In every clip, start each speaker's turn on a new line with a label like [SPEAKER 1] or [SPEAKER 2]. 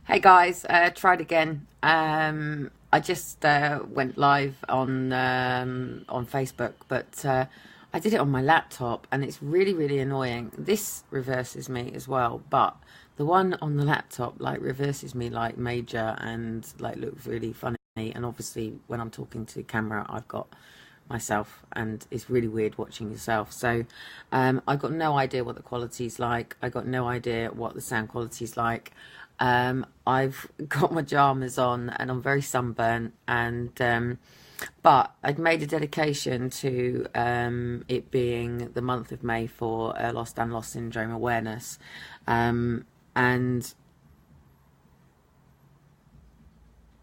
[SPEAKER 1] Hey guys, tried again. I just went live on Facebook, but I did it on my laptop, and it's really annoying. This reverses me as well, but the one on the laptop like reverses me like major and like looks really funny. And obviously, when I'm talking to camera, I've got myself, and it's really weird watching yourself. So I got no idea what the quality's like. I got no idea what the sound quality's like. I've got my pajamas on and I'm very sunburnt, and but I'd made a dedication to it being the month of May for lost and loss syndrome awareness, and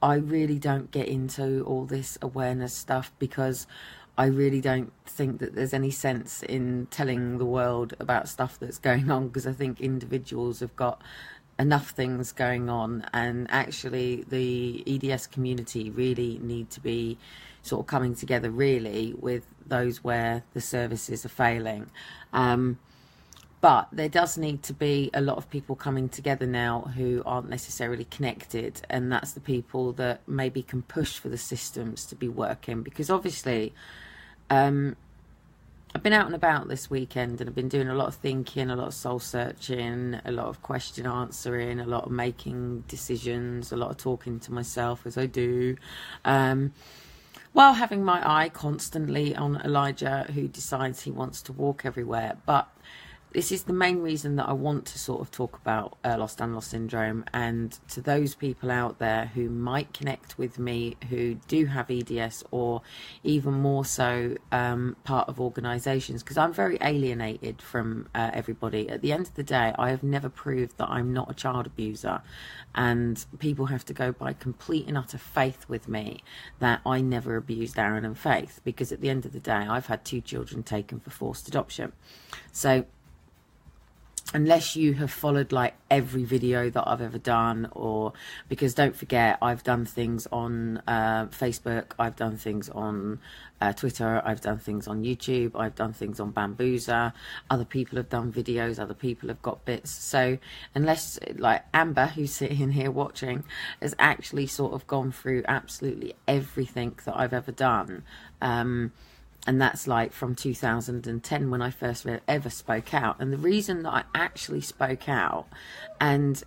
[SPEAKER 1] I really don't get into all this awareness stuff because I really don't think that there's any sense in telling the world about stuff that's going on, because I think individuals have got enough things going on, and actually the EDS community really need to be sort of coming together really with those where the services are failing. But there does need to be a lot of people coming together now who aren't necessarily connected, and that's the people that maybe can push for the systems to be working. Because obviously, I've been out and about this weekend, and I've been doing a lot of thinking, a lot of soul searching, a lot of question answering, a lot of making decisions, a lot of talking to myself as I do, while having my eye constantly on Elijah, who decides he wants to walk everywhere. But this is the main reason that I want to sort of talk about lost and loss syndrome, and to those people out there who might connect with me who do have EDS, or even more so part of organisations, because I'm very alienated from everybody. At the end of the day, I have never proved that I'm not a child abuser, and people have to go by complete and utter faith with me that I never abused Aaron and Faith, because at the end of the day, I've had 2 children taken for forced adoption. So unless you have followed like every video that I've ever done, or because don't forget, I've done things on Facebook, I've done things on Twitter, I've done things on YouTube, I've done things on Bambuza, other people have done videos, other people have got bits. So unless like Amber, who's sitting here watching, has actually sort of gone through absolutely everything that I've ever done, and that's like from 2010 when I first ever spoke out. And the reason that I actually spoke out, and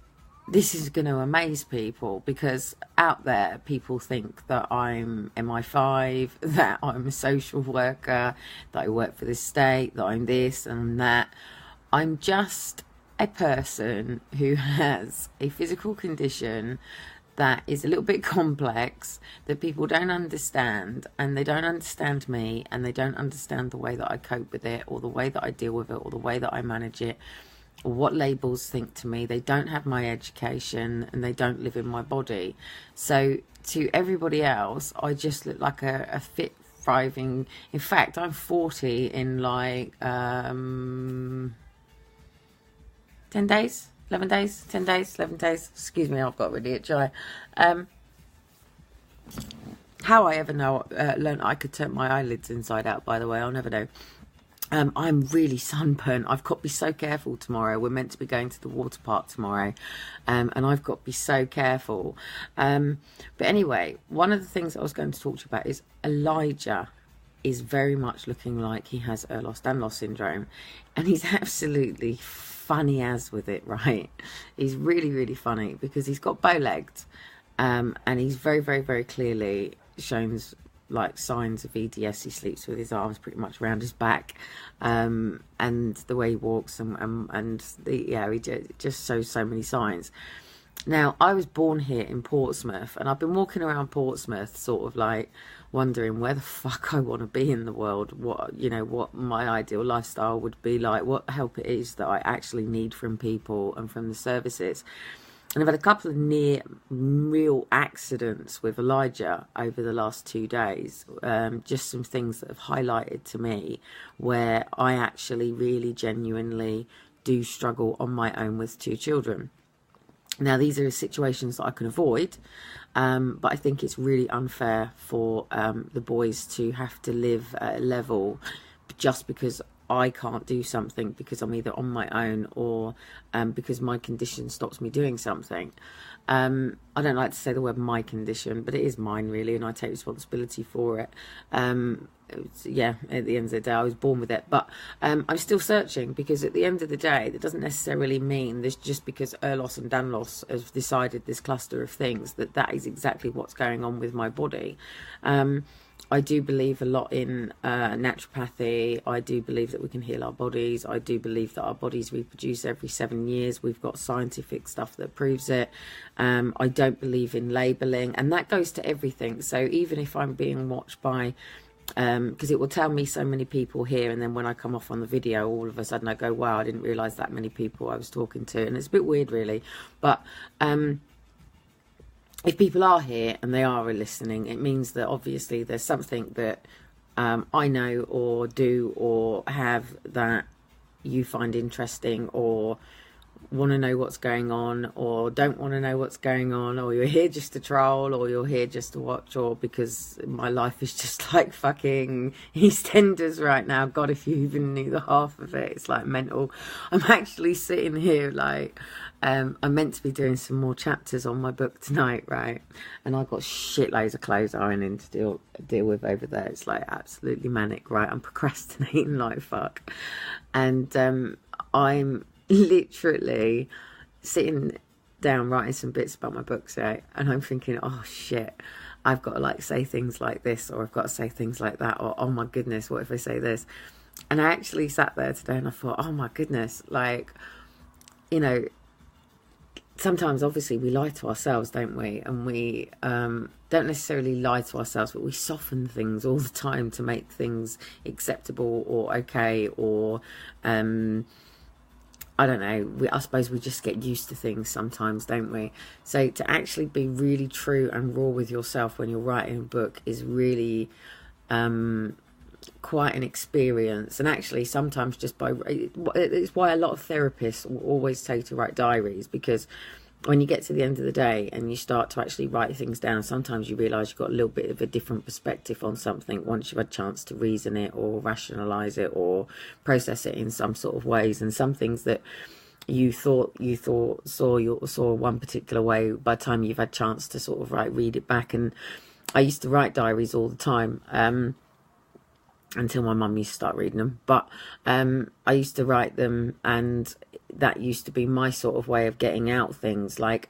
[SPEAKER 1] this is going to amaze people, because out there people think that I'm MI5, that I'm a social worker, that I work for the state, that I'm this and that. I'm just a person who has a physical condition that is a little bit complex, that people don't understand, and they don't understand me, and they don't understand the way that I cope with it, or the way that I deal with it, or the way that I manage it, or what labels think to me. They don't have my education, and they don't live in my body. So to everybody else, I just look like a fit, thriving, in fact I'm 40 in like 10 days, 11 days, 10 days, 11 days. Excuse me, I've got really itchy. How I ever learned I could turn my eyelids inside out, by the way, I'll never know. I'm really sunburnt. I've got to be so careful tomorrow. We're meant to be going to the water park tomorrow, and I've got to be so careful. But anyway, one of the things I was going to talk to you about is Elijah is very much looking like he has lost and loss syndrome, and he's absolutely funny as with it, right? He's really funny because he's got bow-legged, and he's very clearly shows like signs of EDS. He sleeps with his arms pretty much around his back, and the way he walks, and he just shows so many signs. Now, I was born here in Portsmouth, and I've been walking around Portsmouth sort of like wondering where the fuck I want to be in the world, what my ideal lifestyle would be like, what help it is that I actually need from people and from the services. And I've had a couple of near real accidents with Elijah over the last 2 days, just some things that have highlighted to me where I actually really genuinely do struggle on my own with 2 children. Now, these are situations that I can avoid, but I think it's really unfair for the boys to have to live at a level just because I can't do something because I'm either on my own or because my condition stops me doing something. I don't like to say the word my condition, but it is mine really, and I take responsibility for it. Yeah, at the end of the day, I was born with it, but I'm still searching, because at the end of the day, that doesn't necessarily mean this just because Erlos and Danlos have decided this cluster of things that is exactly what's going on with my body. I do believe a lot in naturopathy. I do believe that we can heal our bodies. I do believe that our bodies reproduce every 7 years. We've got scientific stuff that proves it. I don't believe in labelling, and that goes to everything. So even if I'm being watched by, because it will tell me so many people here, and then when I come off on the video, all of a sudden I go, wow, I didn't realise that many people I was talking to, and it's a bit weird really, but if people are here and they are listening, it means that obviously there's something that I know or do or have that you find interesting, or want to know what's going on, or don't want to know what's going on, or you're here just to troll, or you're here just to watch, or because my life is just like fucking EastEnders right now. God, if you even knew the half of it, it's like mental. I'm actually sitting here like I'm meant to be doing some more chapters on my book tonight, right? And I've got shitloads of clothes ironing to deal with over there. It's like absolutely manic, right? I'm procrastinating like fuck, and I'm literally sitting down writing some bits about my books, right? And I'm thinking, oh shit, I've got to like say things like this, or I've got to say things like that, or oh my goodness, what if I say this? And I actually sat there today and I thought, oh my goodness, like, you know, sometimes obviously we lie to ourselves, don't we? And we don't necessarily lie to ourselves, but we soften things all the time to make things acceptable or okay, or I don't know, I suppose we just get used to things sometimes, don't we? So to actually be really true and raw with yourself when you're writing a book is really quite an experience. And actually sometimes just it's why a lot of therapists will always tell you to write diaries, because when you get to the end of the day and you start to actually write things down, sometimes you realise you've got a little bit of a different perspective on something once you've had a chance to reason it or rationalise it or process it in some sort of ways. And some things that you saw one particular way, by the time you've had a chance to sort of read it back. And I used to write diaries all the time, until my mum used to start reading them, but I used to write them, and that used to be my sort of way of getting out things. Like,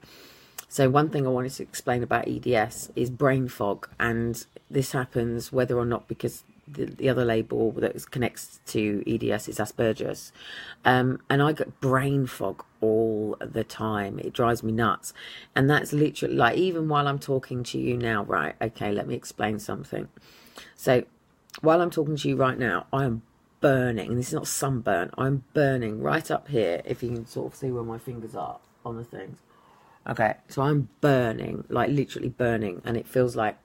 [SPEAKER 1] so one thing I wanted to explain about EDS is brain fog, and this happens whether or not, because the other label that connects to EDS is Asperger's, and I get brain fog all the time. It drives me nuts, and that's literally like, even while I'm talking to you now, right? Okay, let me explain something. So while I'm talking to you right now, I am burning, and this is not sunburn, I'm burning right up here, if you can sort of see where my fingers are on the things. Okay, so I'm burning, like literally burning, and it feels like,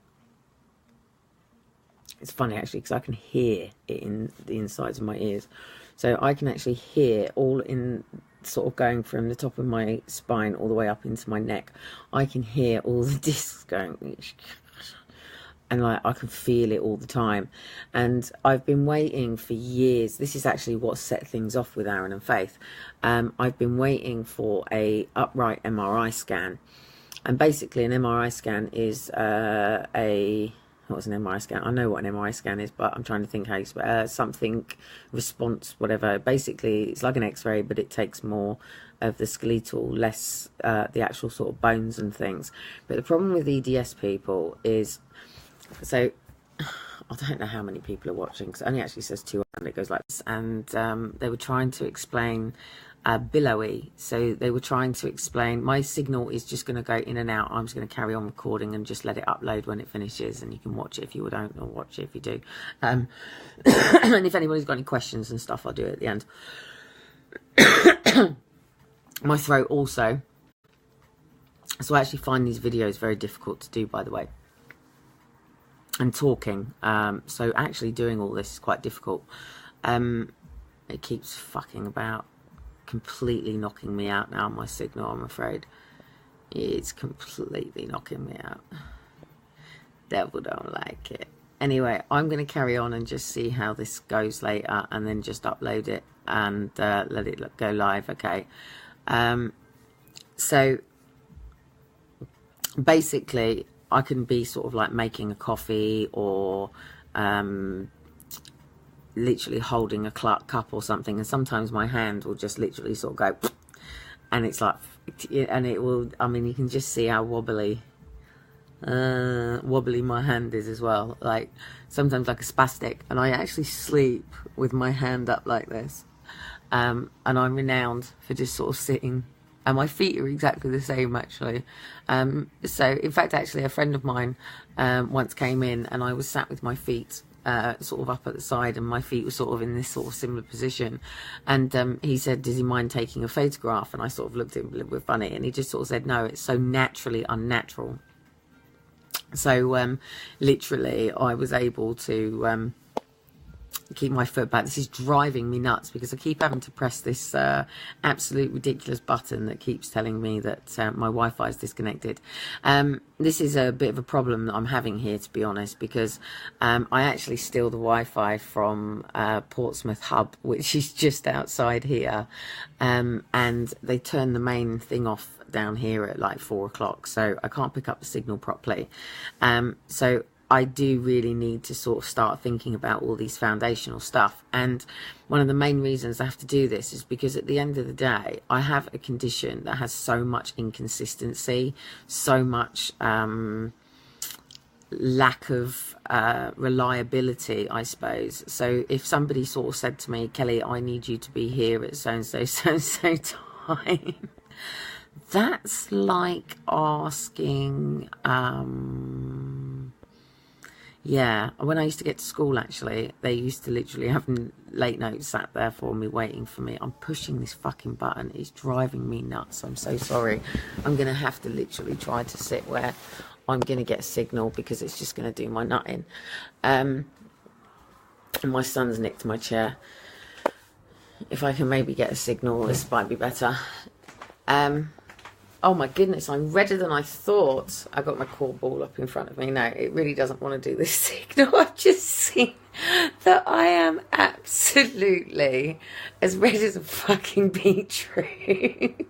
[SPEAKER 1] it's funny actually, because I can hear it in the insides of my ears. So I can actually hear all in, sort of going from the top of my spine all the way up into my neck. I can hear all the discs going, and like I can feel it all the time. And I've been waiting for years. This is actually what set things off with Aaron and Faith. I've been waiting for a upright MRI scan. And basically an MRI scan is what's an MRI scan? I know what an MRI scan is, but I'm trying to think how you something response, whatever. Basically it's like an X-ray, but it takes more of the skeletal, less the actual sort of bones and things. But the problem with EDS people is, so I don't know how many people are watching, because it only actually says 2, and it goes like this. And they were trying to explain billowy. So they were trying to explain, my signal is just going to go in and out. I'm just going to carry on recording and just let it upload when it finishes, and you can watch it if you don't, or watch it if you do. And if anybody's got any questions and stuff, I'll do it at the end. My throat also. So I actually find these videos very difficult to do, by the way. And talking, so actually doing all this is quite difficult. It keeps fucking about, completely knocking me out now, my signal, I'm afraid. It's completely knocking me out. Devil don't like it. Anyway, I'm going to carry on and just see how this goes later, and then just upload it and let it go live. Okay. So basically, I can be sort of like making a coffee, or literally holding a cup or something, and sometimes my hand will just literally sort of go, and it's like, and it will, I mean, you can just see how wobbly my hand is as well, like sometimes like a spastic. And I actually sleep with my hand up like this, and I'm renowned for just sort of sitting, and my feet are exactly the same actually. So in fact, actually, a friend of mine once came in, and I was sat with my feet sort of up at the side, and my feet were sort of in this sort of similar position, and he said, does he mind taking a photograph? And I sort of looked at him a little bit funny, and he just sort of said, no, it's so naturally unnatural. So literally I was able to keep my foot back. This is driving me nuts because I keep having to press this absolute ridiculous button that keeps telling me that my Wi-Fi is disconnected. This is a bit of a problem that I'm having here, to be honest, because I actually steal the Wi-Fi from Portsmouth Hub, which is just outside here, and they turn the main thing off down here at like 4 o'clock, so I can't pick up the signal properly. So I do really need to sort of start thinking about all these foundational stuff. And one of the main reasons I have to do this is because at the end of the day, I have a condition that has so much inconsistency, so much lack of reliability, I suppose. So if somebody sort of said to me, Kelly, I need you to be here at so-and-so, so-and-so time, that's like asking, yeah, when I used to get to school, actually, they used to literally have late notes sat there for me, waiting for me. I'm pushing this fucking button. It's driving me nuts. I'm so sorry. I'm going to have to literally try to sit where I'm going to get a signal, because it's just going to do my nutting. And my son's nicked my chair. If I can maybe get a signal, this might be better. Oh my goodness, I'm redder than I thought. I got my core ball up in front of me. No, it really doesn't want to do this signal. I've just seen that I am absolutely as red as a fucking beetroot.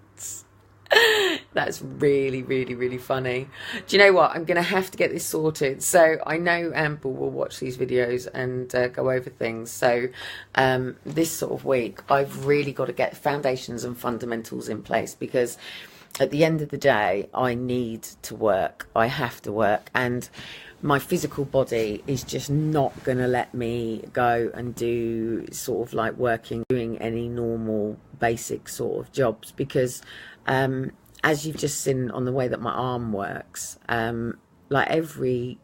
[SPEAKER 1] That's really, really, really funny. Do you know what? I'm going to have to get this sorted. So I know Amber will watch these videos and go over things. So this sort of week, I've really got to get foundations and fundamentals in place, because at the end of the day, I need to work. I have to work. And my physical body is just not going to let me go and do sort of like doing any normal basic sort of jobs, because as you've just seen on the way that my arm works, like every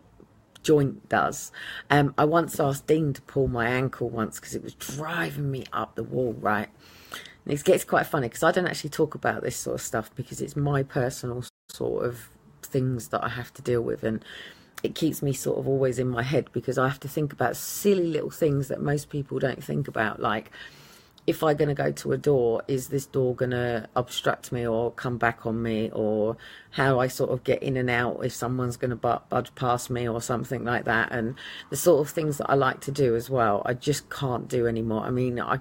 [SPEAKER 1] joint does. I once asked Dean to pull my ankle once because it was driving me up the wall, right? And it gets quite funny because I don't actually talk about this sort of stuff because it's my personal sort of things that I have to deal with, and it keeps me sort of always in my head because I have to think about silly little things that most people don't think about, like, if I'm going to go to a door, is this door going to obstruct me or come back on me, or how I sort of get in and out if someone's going to budge past me or something like that. And the sort of things that I like to do as well, I just can't do anymore. I mean, I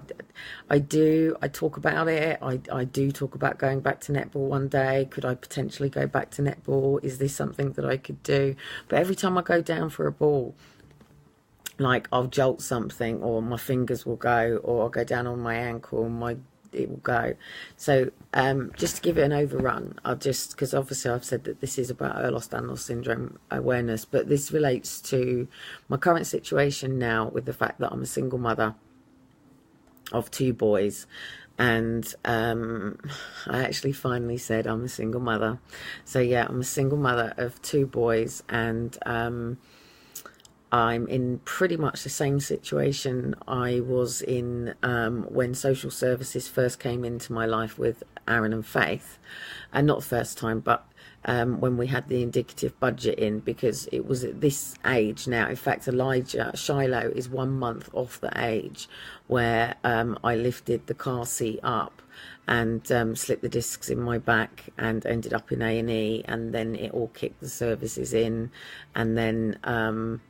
[SPEAKER 1] talk about it. I do talk about going back to netball one day. Could I potentially go back to netball? Is this something that I could do? But every time I go down for a ball, like I'll jolt something, or my fingers will go, or I'll go down on my ankle and it will go. So just to give it an overrun, because obviously I've said that this is about Ehlers-Danlos syndrome awareness, but this relates to my current situation now with the fact that I'm a single mother of 2 boys. And I actually finally said I'm a single mother. So yeah, I'm a single mother of 2 boys, and I'm in pretty much the same situation I was in when social services first came into my life with Aaron and Faith. And not the first time, but when we had the indicative budget in, because it was at this age now. In fact, Shiloh is 1 month off the age where I lifted the car seat up and slipped the discs in my back and ended up in A&E, and then it all kicked the services in, and then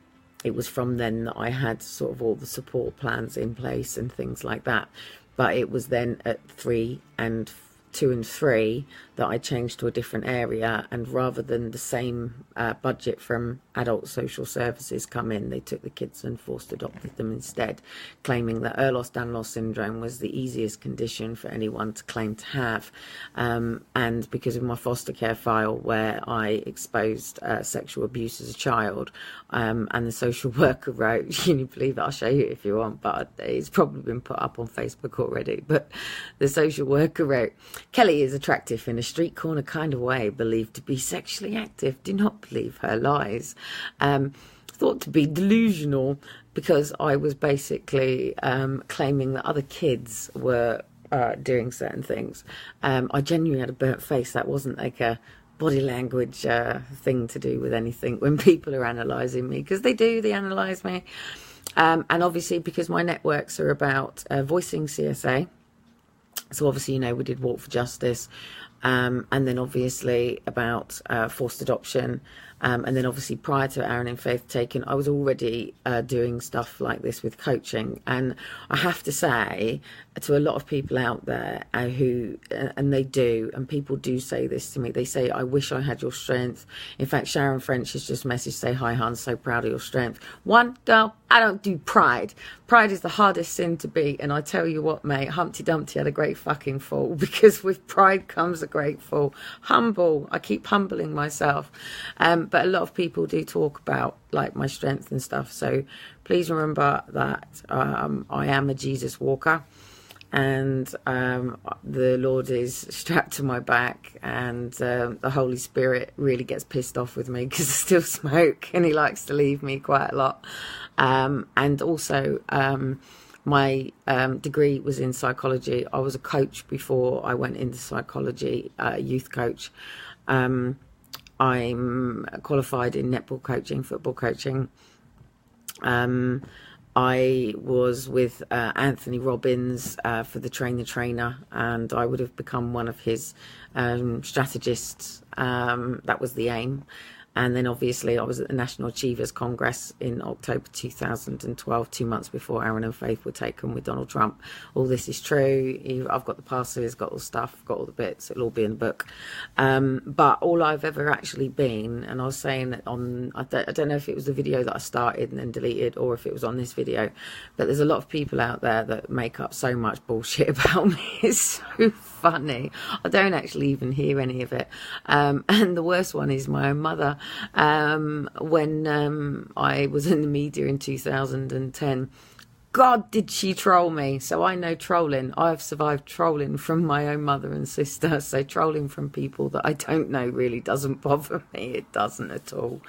[SPEAKER 1] it was from then that I had sort of all the support plans in place and things like that. But it was then at 3 and 2 and 3 that I changed to a different area, and rather than the same budget from adult social services come in, they took the kids and forced adopted them instead, claiming that Ehlers-Danlos syndrome was the easiest condition for anyone to claim to have. And because of my foster care file where I exposed sexual abuse as a child, and the social worker wrote, can you believe it? I'll show you if you want, but it's probably been put up on Facebook already. But the social worker wrote, Kelly is attractive in a street corner kind of way, believed to be sexually active. Do not believe her lies. Thought to be delusional because I was basically claiming that other kids were doing certain things. I genuinely had a burnt face. That wasn't like a body language thing to do with anything when people are analysing me, because they analyse me. And obviously because my networks are about voicing CSA. So obviously, you know, we did Walk for Justice, and then obviously about forced adoption. And then obviously prior to Aaron and Faith taken, I was already doing stuff like this with coaching. And I have to say to a lot of people out there who, and they do, and people do say this to me, they say, I wish I had your strength. In fact, Sharon French has just messaged, say, hi, hon, so proud of your strength. One, girl, I don't do pride. Pride is the hardest sin to beat. And I tell you what, mate, Humpty Dumpty had a great fucking fall, because with pride comes a great fall. Humble. I keep humbling myself. But a lot of people do talk about like my strength and stuff. So please remember that I am a Jesus walker, and the Lord is strapped to my back, and the Holy Spirit really gets pissed off with me because I still smoke, and he likes to leave me quite a lot. And also my degree was in psychology. I was a coach before I went into psychology, youth coach. I'm qualified in netball coaching, football coaching. I was with Anthony Robbins for the Train the Trainer, and I would have become one of his strategists. That was the aim. And then obviously I was at the National Achievers Congress in October 2012, 2 months before Aaron and Faith were taken with Donald Trump. All this is true. I've got the passes, got all the stuff, got all the bits. It'll all be in the book. But all I've ever actually been, and I was saying that on, I don't know if it was the video that I started and then deleted, or if it was on this video, but there's a lot of people out there that make up so much bullshit about me. It's so funny. I don't actually even hear any of it. And the worst one is my own mother. When I was in the media in 2010, God, did she troll me. So I know trolling. I've survived trolling from my own mother and sister. So trolling from people that I don't know really doesn't bother me. It doesn't at all.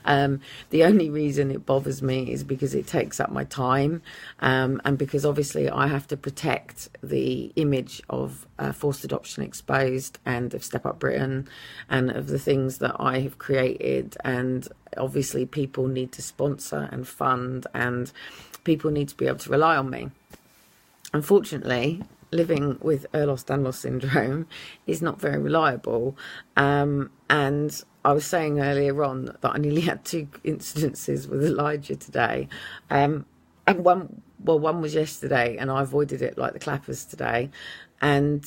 [SPEAKER 1] The only reason it bothers me is because it takes up my time, and because obviously I have to protect the image of Forced Adoption Exposed and of Step Up Britain and of the things that I have created. And obviously people need to sponsor and fund, and people need to be able to rely on me. Unfortunately, living with Ehlers-Danlos syndrome is not very reliable. And I was saying earlier on that I nearly had 2 incidences with Elijah today. And one was yesterday, and I avoided it like the clappers today. And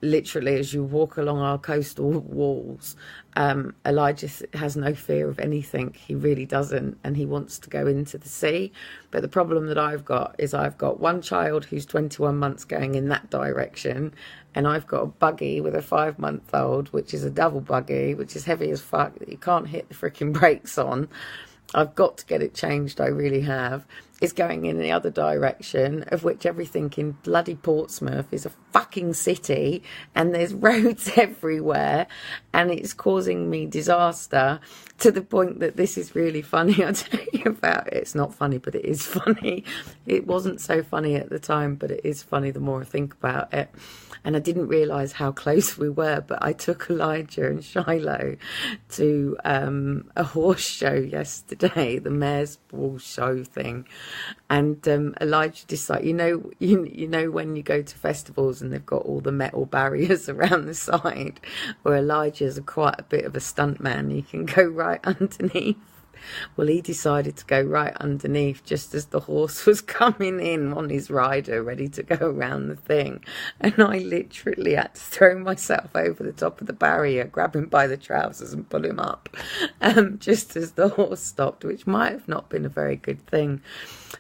[SPEAKER 1] literally, as you walk along our coastal walls, Elijah has no fear of anything. He really doesn't, and he wants to go into the sea. But the problem that I've got is I've got one child who's 21 months going in that direction, and I've got a buggy with a 5-month-old, which is a double buggy, which is heavy as fuck, that you can't hit the freaking brakes on. I've got to get it changed, I really have. It's going in the other direction, of which everything in bloody Portsmouth is a fucking city, and there's roads everywhere, and it's causing me disaster to the point that this is really funny. I'll tell you about it. It's not funny, but it is funny. It wasn't so funny at the time, but it is funny the more I think about it. And I didn't realise how close we were, but I took Elijah and Shiloh to a horse show yesterday, the Mayor's Ball show thing. And Elijah decided, you know when you go to festivals and they've got all the metal barriers around the side, where Elijah's quite a bit of a stunt man, you can go right underneath. Well, he decided to go right underneath just as the horse was coming in on his rider, ready to go around the thing. And I literally had to throw myself over the top of the barrier, grab him by the trousers and pull him up, just as the horse stopped, which might have not been a very good thing.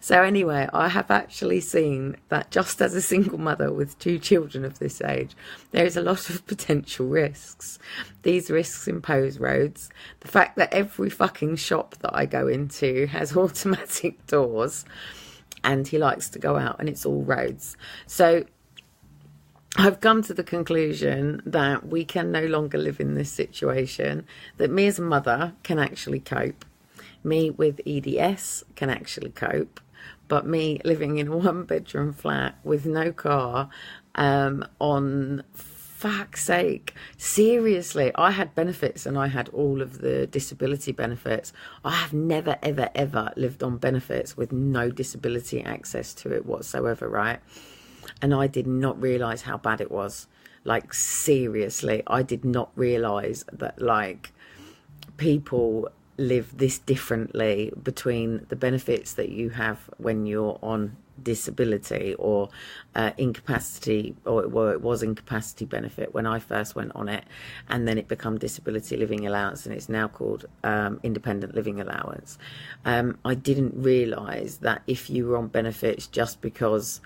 [SPEAKER 1] So anyway, I have actually seen that just as a single mother with 2 children of this age, there is a lot of potential risks. These risks impose roads. The fact that every fucking shop that I go into has automatic doors, and he likes to go out and it's all roads. So I've come to the conclusion that we can no longer live in this situation, that me as a mother can actually cope. Me with EDS can actually cope, but me living in a 1-bedroom flat with no car, on fuck's sake, seriously, I had benefits and I had all of the disability benefits. I have never, ever, ever lived on benefits with no disability access to it whatsoever, right? And I did not realise how bad it was. Like, seriously, I did not realise that, like, people live this differently between the benefits that you have when you're on disability or incapacity, or it was incapacity benefit when I first went on it, and then it became disability living allowance, and it's now called independent living allowance. I didn't realise that if you were on benefits just because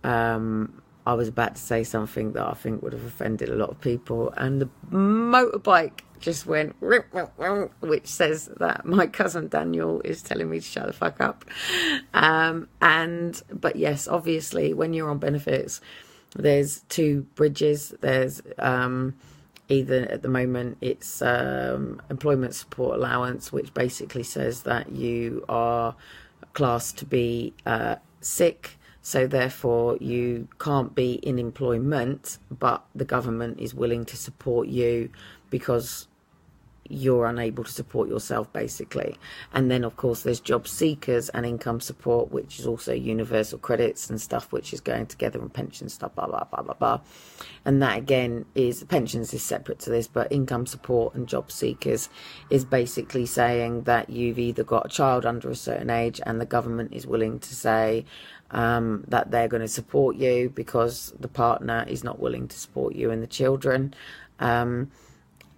[SPEAKER 1] I was about to say something that I think would have offended a lot of people, and the motorbike just went, which says that my cousin Daniel is telling me to shut the fuck up. But yes, obviously, when you're on benefits, there's 2 bridges. There's either, at the moment, it's employment support allowance, which basically says that you are classed to be sick. So therefore, you can't be in employment, but the government is willing to support you because you're unable to support yourself, basically. And then, of course, there's job seekers and income support, which is also universal credits and stuff, which is going together, and pension stuff, blah, blah, blah, blah, blah. And that, again, is, pensions is separate to this, but income support and job seekers is basically saying that you've either got a child under a certain age and the government is willing to say that they're going to support you because the partner is not willing to support you and the children,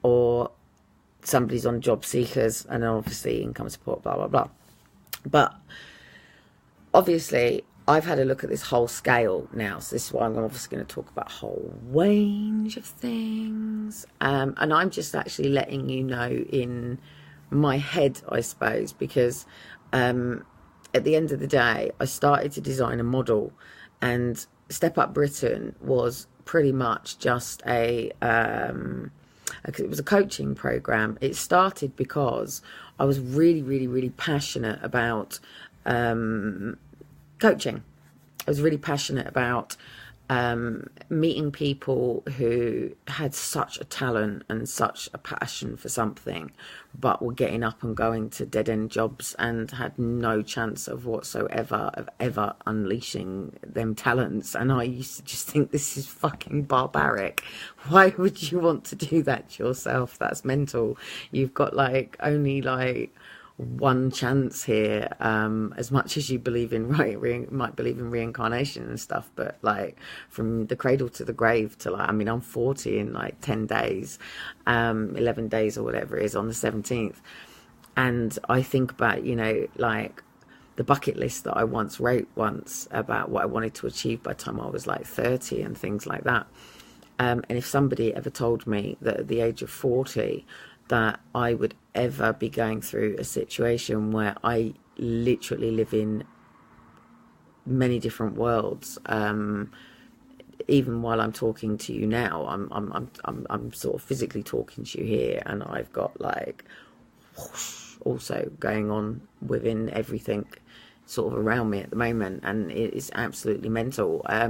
[SPEAKER 1] or somebody's on job seekers and obviously income support, blah, blah, blah. But obviously, I've had a look at this whole scale now. So this is why I'm obviously going to talk about a whole range of things. And I'm just actually letting you know in my head, I suppose, because at the end of the day, I started to design a model, and Step Up Britain was pretty much just it was a coaching program. It started because I was really, really, really passionate about coaching. I was really passionate about meeting people who had such a talent and such a passion for something, but were getting up and going to dead-end jobs and had no chance of whatsoever of ever unleashing them talents. And I used to just think, this is fucking barbaric. Why would you want to do that to yourself? That's mental. You've got like only like one chance here, as much as you believe in might believe in reincarnation and stuff, but like from the cradle to the grave to like, I mean, I'm 40 in like 10 days, 11 days or whatever it is on the 17th. And I think about, you know, like the bucket list that I wrote about what I wanted to achieve by the time I was like 30 and things like that. And if somebody ever told me that at the age of 40 that I would ever be going through a situation where I literally live in many different worlds, even while I'm talking to you now, I'm sort of physically talking to you here, and I've got like whoosh, also going on within everything sort of around me at the moment, and it is absolutely mental. I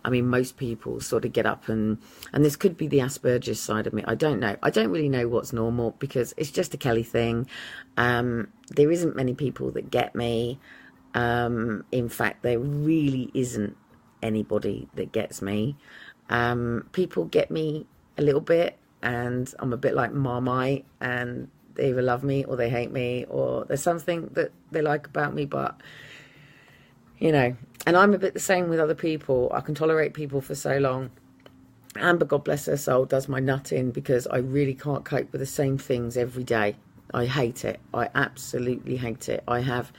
[SPEAKER 1] mean, most people sort of get up and this could be the Asperger's side of me. I don't know. I don't really know what's normal because it's just a Kelly thing. There isn't many people that get me. In fact, there really isn't anybody that gets me. People get me a little bit, and I'm a bit like Marmite, and they either love me or they hate me, or there's something that they like about me, but, you know, and I'm a bit the same with other people. I can tolerate people for so long. Amber, God bless her soul, does my nutting because I really can't cope with the same things every day. I hate it. I absolutely hate it. I have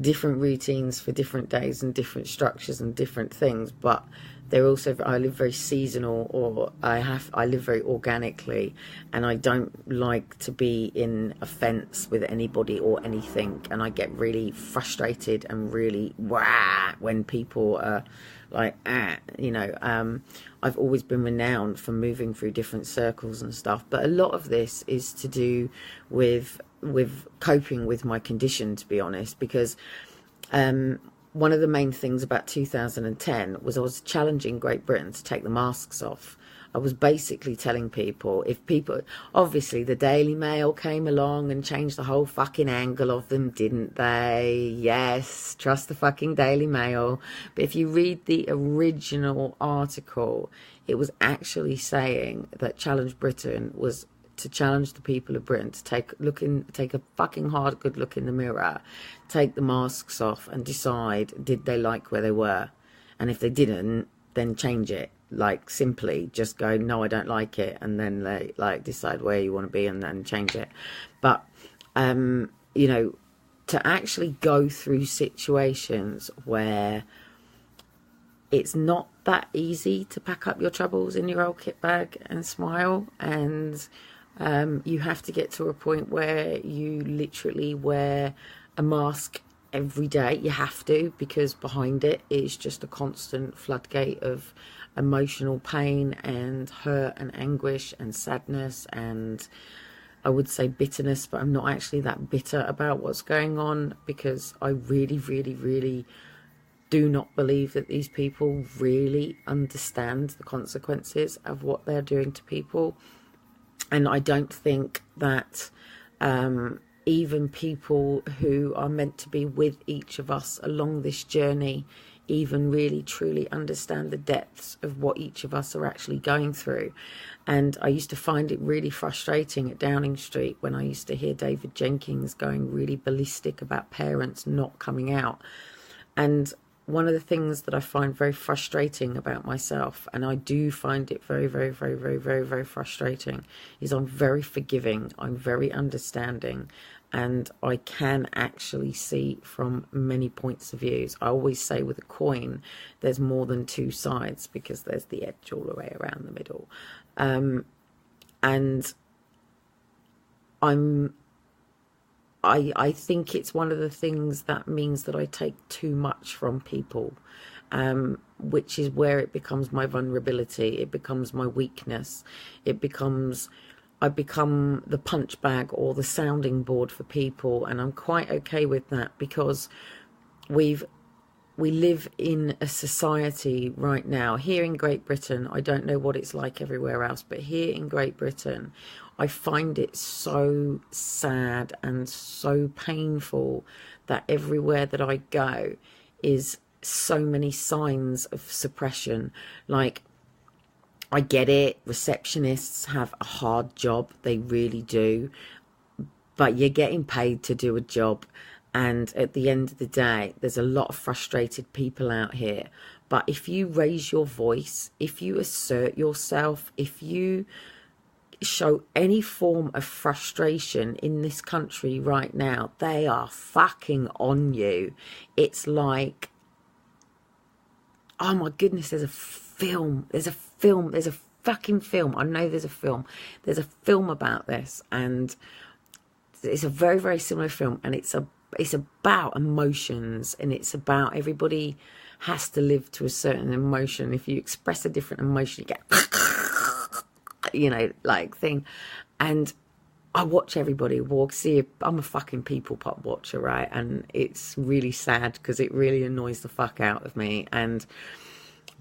[SPEAKER 1] different routines for different days and different structures and different things, but they're also, I live very seasonal, or I live very organically, and I don't like to be in a fence with anybody or anything, and I get really frustrated and really wah when people are like, you know. I've always been renowned for moving through different circles and stuff, but a lot of this is to do with coping with my condition, to be honest, because one of the main things about 2010 was I was challenging Great Britain to take the masks off. I was basically telling people, obviously the Daily Mail came along and changed the whole fucking angle of them, didn't they? Yes, trust the fucking Daily Mail. But if you read the original article, it was actually saying that Challenge Britain was to challenge the people of Britain to take a fucking hard good look in the mirror, take the masks off and decide, did they like where they were? And if they didn't, then change it. Like, simply just go, no, I don't like it, and then they like decide where you want to be and then change it. But you know, to actually go through situations where it's not that easy to pack up your troubles in your old kit bag and smile, and you have to get to a point where you literally wear a mask every day. You have to, because behind it is just a constant floodgate of emotional pain and hurt and anguish and sadness, and I would say bitterness, but I'm not actually that bitter about what's going on, because I really, really, really do not believe that these people really understand the consequences of what they're doing to people. And I don't think that even people who are meant to be with each of us along this journey even really truly understand the depths of what each of us are actually going through. And I used to find it really frustrating at Downing Street when I used to hear David Jenkins going really ballistic about parents not coming out. And one of the things that I find very frustrating about myself, and I do find it very, very, very, very, very, very frustrating, is I'm very forgiving, I'm very understanding, and I can actually see from many points of views. I always say with a coin, there's more than two sides, because there's the edge all the way around the middle. And I think it's one of the things that means that I take too much from people, which is where it becomes my vulnerability, it becomes my weakness, I become the punch bag or the sounding board for people, and I'm quite okay with that, because we live in a society right now, here in Great Britain, I don't know what it's like everywhere else, but here in Great Britain, I find it so sad and so painful that everywhere that I go is so many signs of suppression. Like, I get it, receptionists have a hard job, they really do, but you're getting paid to do a job. And at the end of the day, there's a lot of frustrated people out here. But if you raise your voice, if you assert yourself, if you show any form of frustration in this country right now, they are fucking on you. It's like, oh my goodness, there's a fucking film. I know there's a film. There's a film about this, and it's a very, very similar film, and it's about emotions, and it's about everybody has to live to a certain emotion. If you express a different emotion, you get you know, like thing. And I watch everybody walk. See, I'm a fucking people pop watcher, right? And it's really sad because it really annoys the fuck out of me.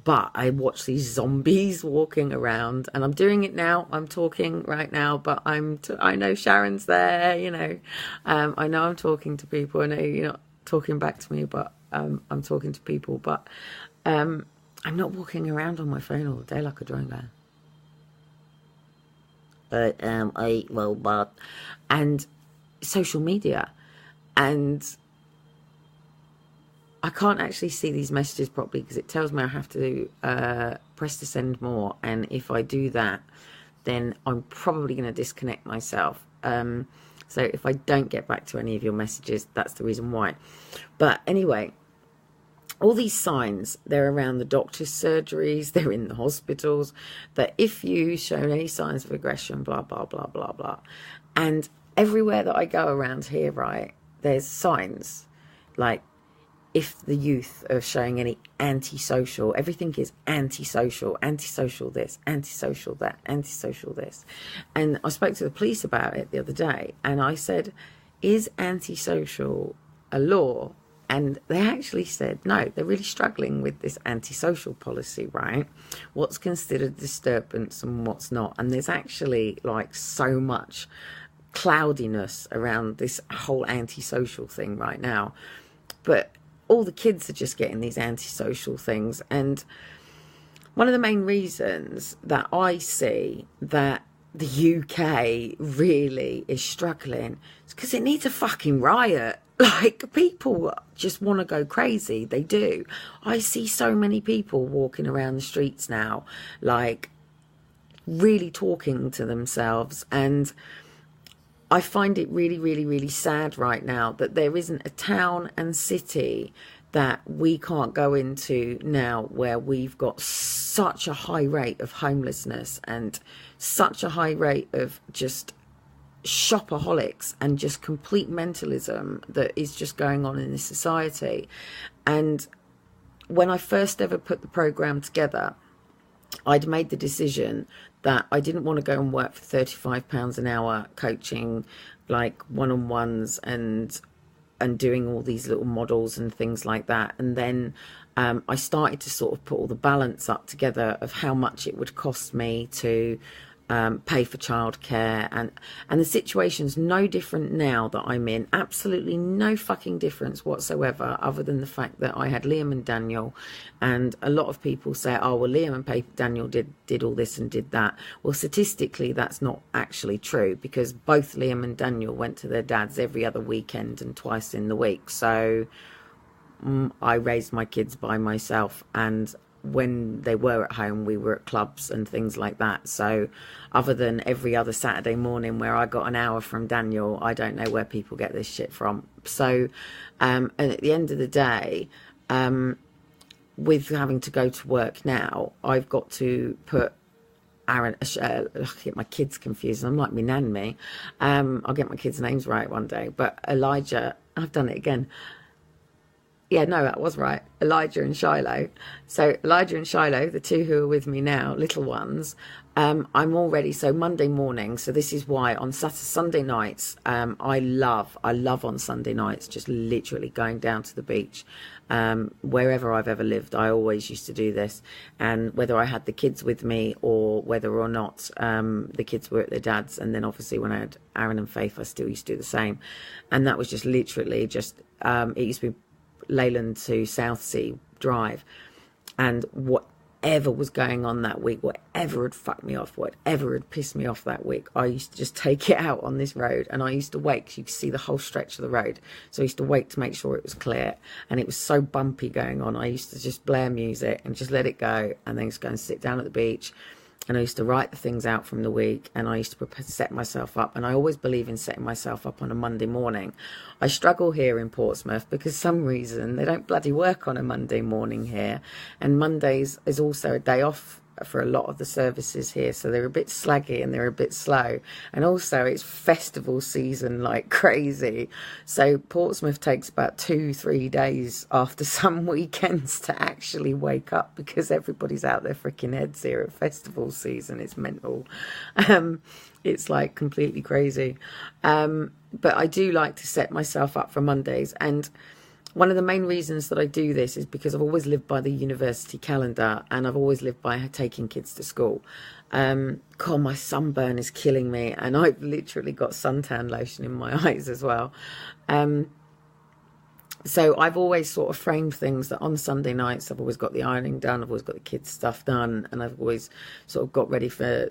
[SPEAKER 1] But I watch these zombies walking around, and I'm doing it now. I'm talking right now, but I know Sharon's there, you know. I know I'm talking to people. I know you're not talking back to me, but I'm talking to people. But I'm not walking around on my phone all day like a drone guy. I am a robot. And social media. And I can't actually see these messages properly because it tells me I have to press to send more. And if I do that, then I'm probably going to disconnect myself. So if I don't get back to any of your messages, that's the reason why. But anyway, all these signs, they're around the doctor's surgeries, they're in the hospitals, that if you show any signs of aggression, blah, blah, blah, blah, blah. And everywhere that I go around here, right, there's signs like, if the youth are showing any antisocial, everything is antisocial this, antisocial that, antisocial this. And I spoke to the police about it the other day, and I said, is antisocial a law? And they actually said, no, they're really struggling with this antisocial policy, right? What's considered disturbance and what's not. And there's actually like so much cloudiness around this whole antisocial thing right now. But all the kids are just getting these antisocial things. And one of the main reasons that I see that the UK really is struggling is because it needs a fucking riot. Like, people just want to go crazy. They do. I see so many people walking around the streets now, like, really talking to themselves. And I find it really, really, really sad right now that there isn't a town and city that we can't go into now where we've got such a high rate of homelessness and such a high rate of just shopaholics and just complete mentalism that is just going on in this society. And when I first ever put the program together, I'd made the decision that I didn't want to go and work for £35 an hour coaching, like one-on-ones and doing all these little models and things like that. And then I started to sort of put all the balance up together of how much it would cost me to pay for childcare, and the situation's no different now that I'm in. Absolutely no fucking difference whatsoever, other than the fact that I had Liam and Daniel. And a lot of people say, oh well, Liam and Daniel did all this and did that. Well, statistically that's not actually true, because both Liam and Daniel went to their dads every other weekend and twice in the week. So I raised my kids by myself, and when they were at home, we were at clubs and things like that. So other than every other Saturday morning where I got an hour from Daniel, I don't know where people get this shit from. So and at the end of the day, with having to go to work now, I've got to put Aaron, I get my kids confused. I'm like me nan me. I'll get my kids' names right one day. But Elijah, I've done it again. Yeah, no, that was right. Elijah and Shiloh. So Elijah and Shiloh, the two who are with me now, little ones, I'm already, so Monday morning, so this is why on Sunday nights, I love on Sunday nights, just literally going down to the beach. Wherever I've ever lived, I always used to do this. And whether I had the kids with me or whether or not the kids were at their dad's, and then obviously when I had Aaron and Faith, I still used to do the same. And that was just literally just, it used to be Leyland to Southsea Drive, and whatever was going on that week, whatever had fucked me off, whatever had pissed me off that week, I used to just take it out on this road. And I used to wait, because you could see the whole stretch of the road, so I used to wait to make sure it was clear. And it was so bumpy going on, I used to just blare music and just let it go, and then just go and sit down at the beach. And I used to write the things out from the week, and I used to set myself up. And I always believe in setting myself up on a Monday morning. I struggle here in Portsmouth because some reason they don't bloody work on a Monday morning here. And Mondays is also a day off for a lot of the services here, so they're a bit slaggy and they're a bit slow. And also it's festival season like crazy, so Portsmouth takes about 2-3 days after some weekends to actually wake up, because everybody's out their freaking heads here at festival season. It's mental. It's like completely crazy. But I do like to set myself up for Mondays, and one of the main reasons that I do this is because I've always lived by the university calendar, and I've always lived by taking kids to school. God, my sunburn is killing me, and I've literally got suntan lotion in my eyes as well. So I've always sort of framed things that on Sunday nights I've always got the ironing done, I've always got the kids' stuff done, and I've always sort of got ready for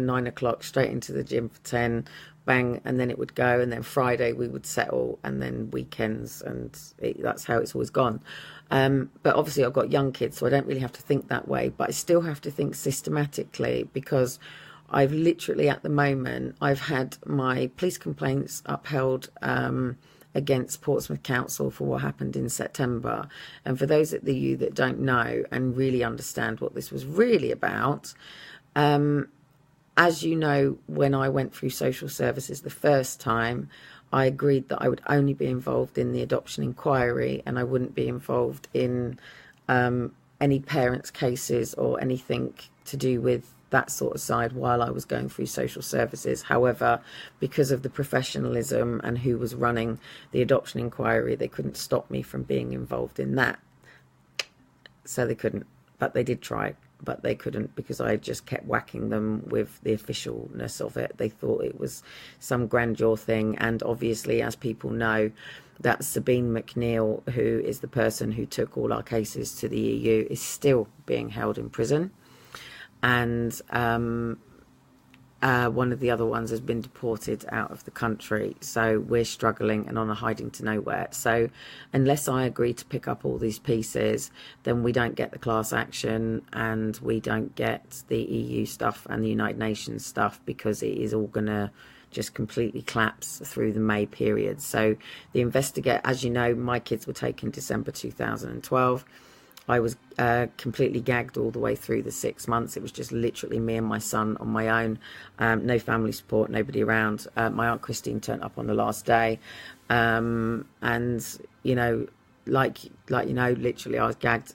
[SPEAKER 1] 9 o'clock, straight into the gym for 10, bang, and then it would go, and then Friday we would settle, and then weekends, and that's how it's always gone. But obviously I've got young kids, so I don't really have to think that way, but I still have to think systematically, because I've literally at the moment, I've had my police complaints upheld against Portsmouth Council for what happened in September. And for those of you that don't know and really understand what this was really about, as you know, when I went through social services the first time, I agreed that I would only be involved in the adoption inquiry, and I wouldn't be involved in any parents' cases or anything to do with that sort of side while I was going through social services. However, because of the professionalism and who was running the adoption inquiry, they couldn't stop me from being involved in that. So they couldn't, but they did try, but they couldn't, because I just kept whacking them with the officialness of it. They thought it was some grandeur thing, and obviously, as people know, that Sabine McNeill, who is the person who took all our cases to the EU, is still being held in prison. And one of the other ones has been deported out of the country. So we're struggling and on a hiding to nowhere. So unless I agree to pick up all these pieces, then we don't get the class action, and we don't get the EU stuff and the United Nations stuff, because it is all going to just completely collapse through the May period. So the investigate, as you know, my kids were taken December 2012. I was completely gagged all the way through the 6 months. It was just literally me and my son on my own. No family support, nobody around. My Aunt Christine turned up on the last day. And, you know, like you know, literally I was gagged.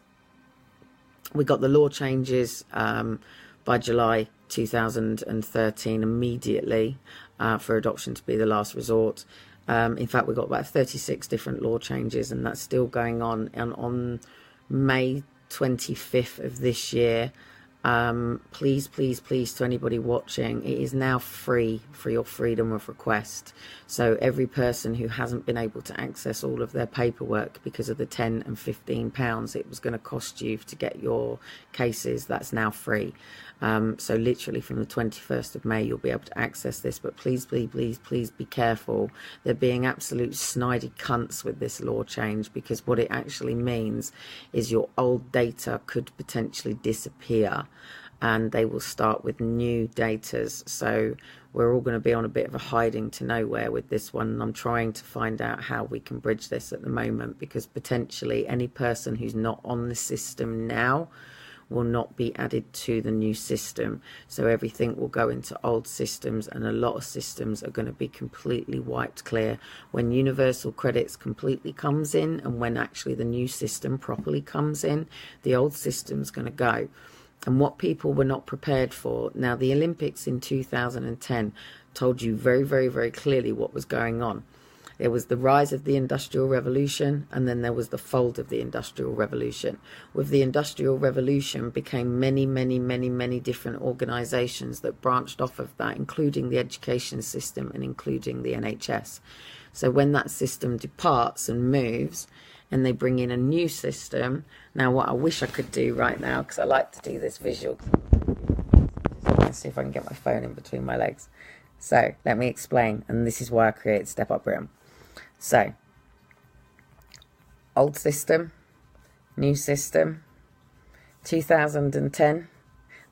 [SPEAKER 1] We got the law changes by July 2013 immediately for adoption to be the last resort. In fact, we got about 36 different law changes, and that's still going on. And on May 25th of this year, please to anybody watching, it is now free for your freedom of request. So every person who hasn't been able to access all of their paperwork because of the £10 and £15 it was going to cost you to get your cases, that's now free. So literally from the 21st of May you'll be able to access this, but please be careful. They're being absolute snidey cunts with this law change, because what it actually means is your old data could potentially disappear, and they will start with new datas. So we're all going to be on a bit of a hiding to nowhere with this one, and I'm trying to find out how we can bridge this at the moment, because potentially any person who's not on the system now will not be added to the new system. So everything will go into old systems, and a lot of systems are going to be completely wiped clear. When universal credits completely comes in, and when actually the new system properly comes in, the old system's going to go. And what people were not prepared for, now the Olympics in 2010 told you very clearly what was going on. There was the rise of the Industrial Revolution, and then there was the fold of the Industrial Revolution. With the Industrial Revolution became many different organisations that branched off of that, including the education system and including the NHS. So when that system departs and moves, and they bring in a new system, now what I wish I could do right now, because I like to do this visual, let's see if I can get my phone in between my legs. So let me explain, and this is why I created Step Up Room. So, old system, new system. 2010,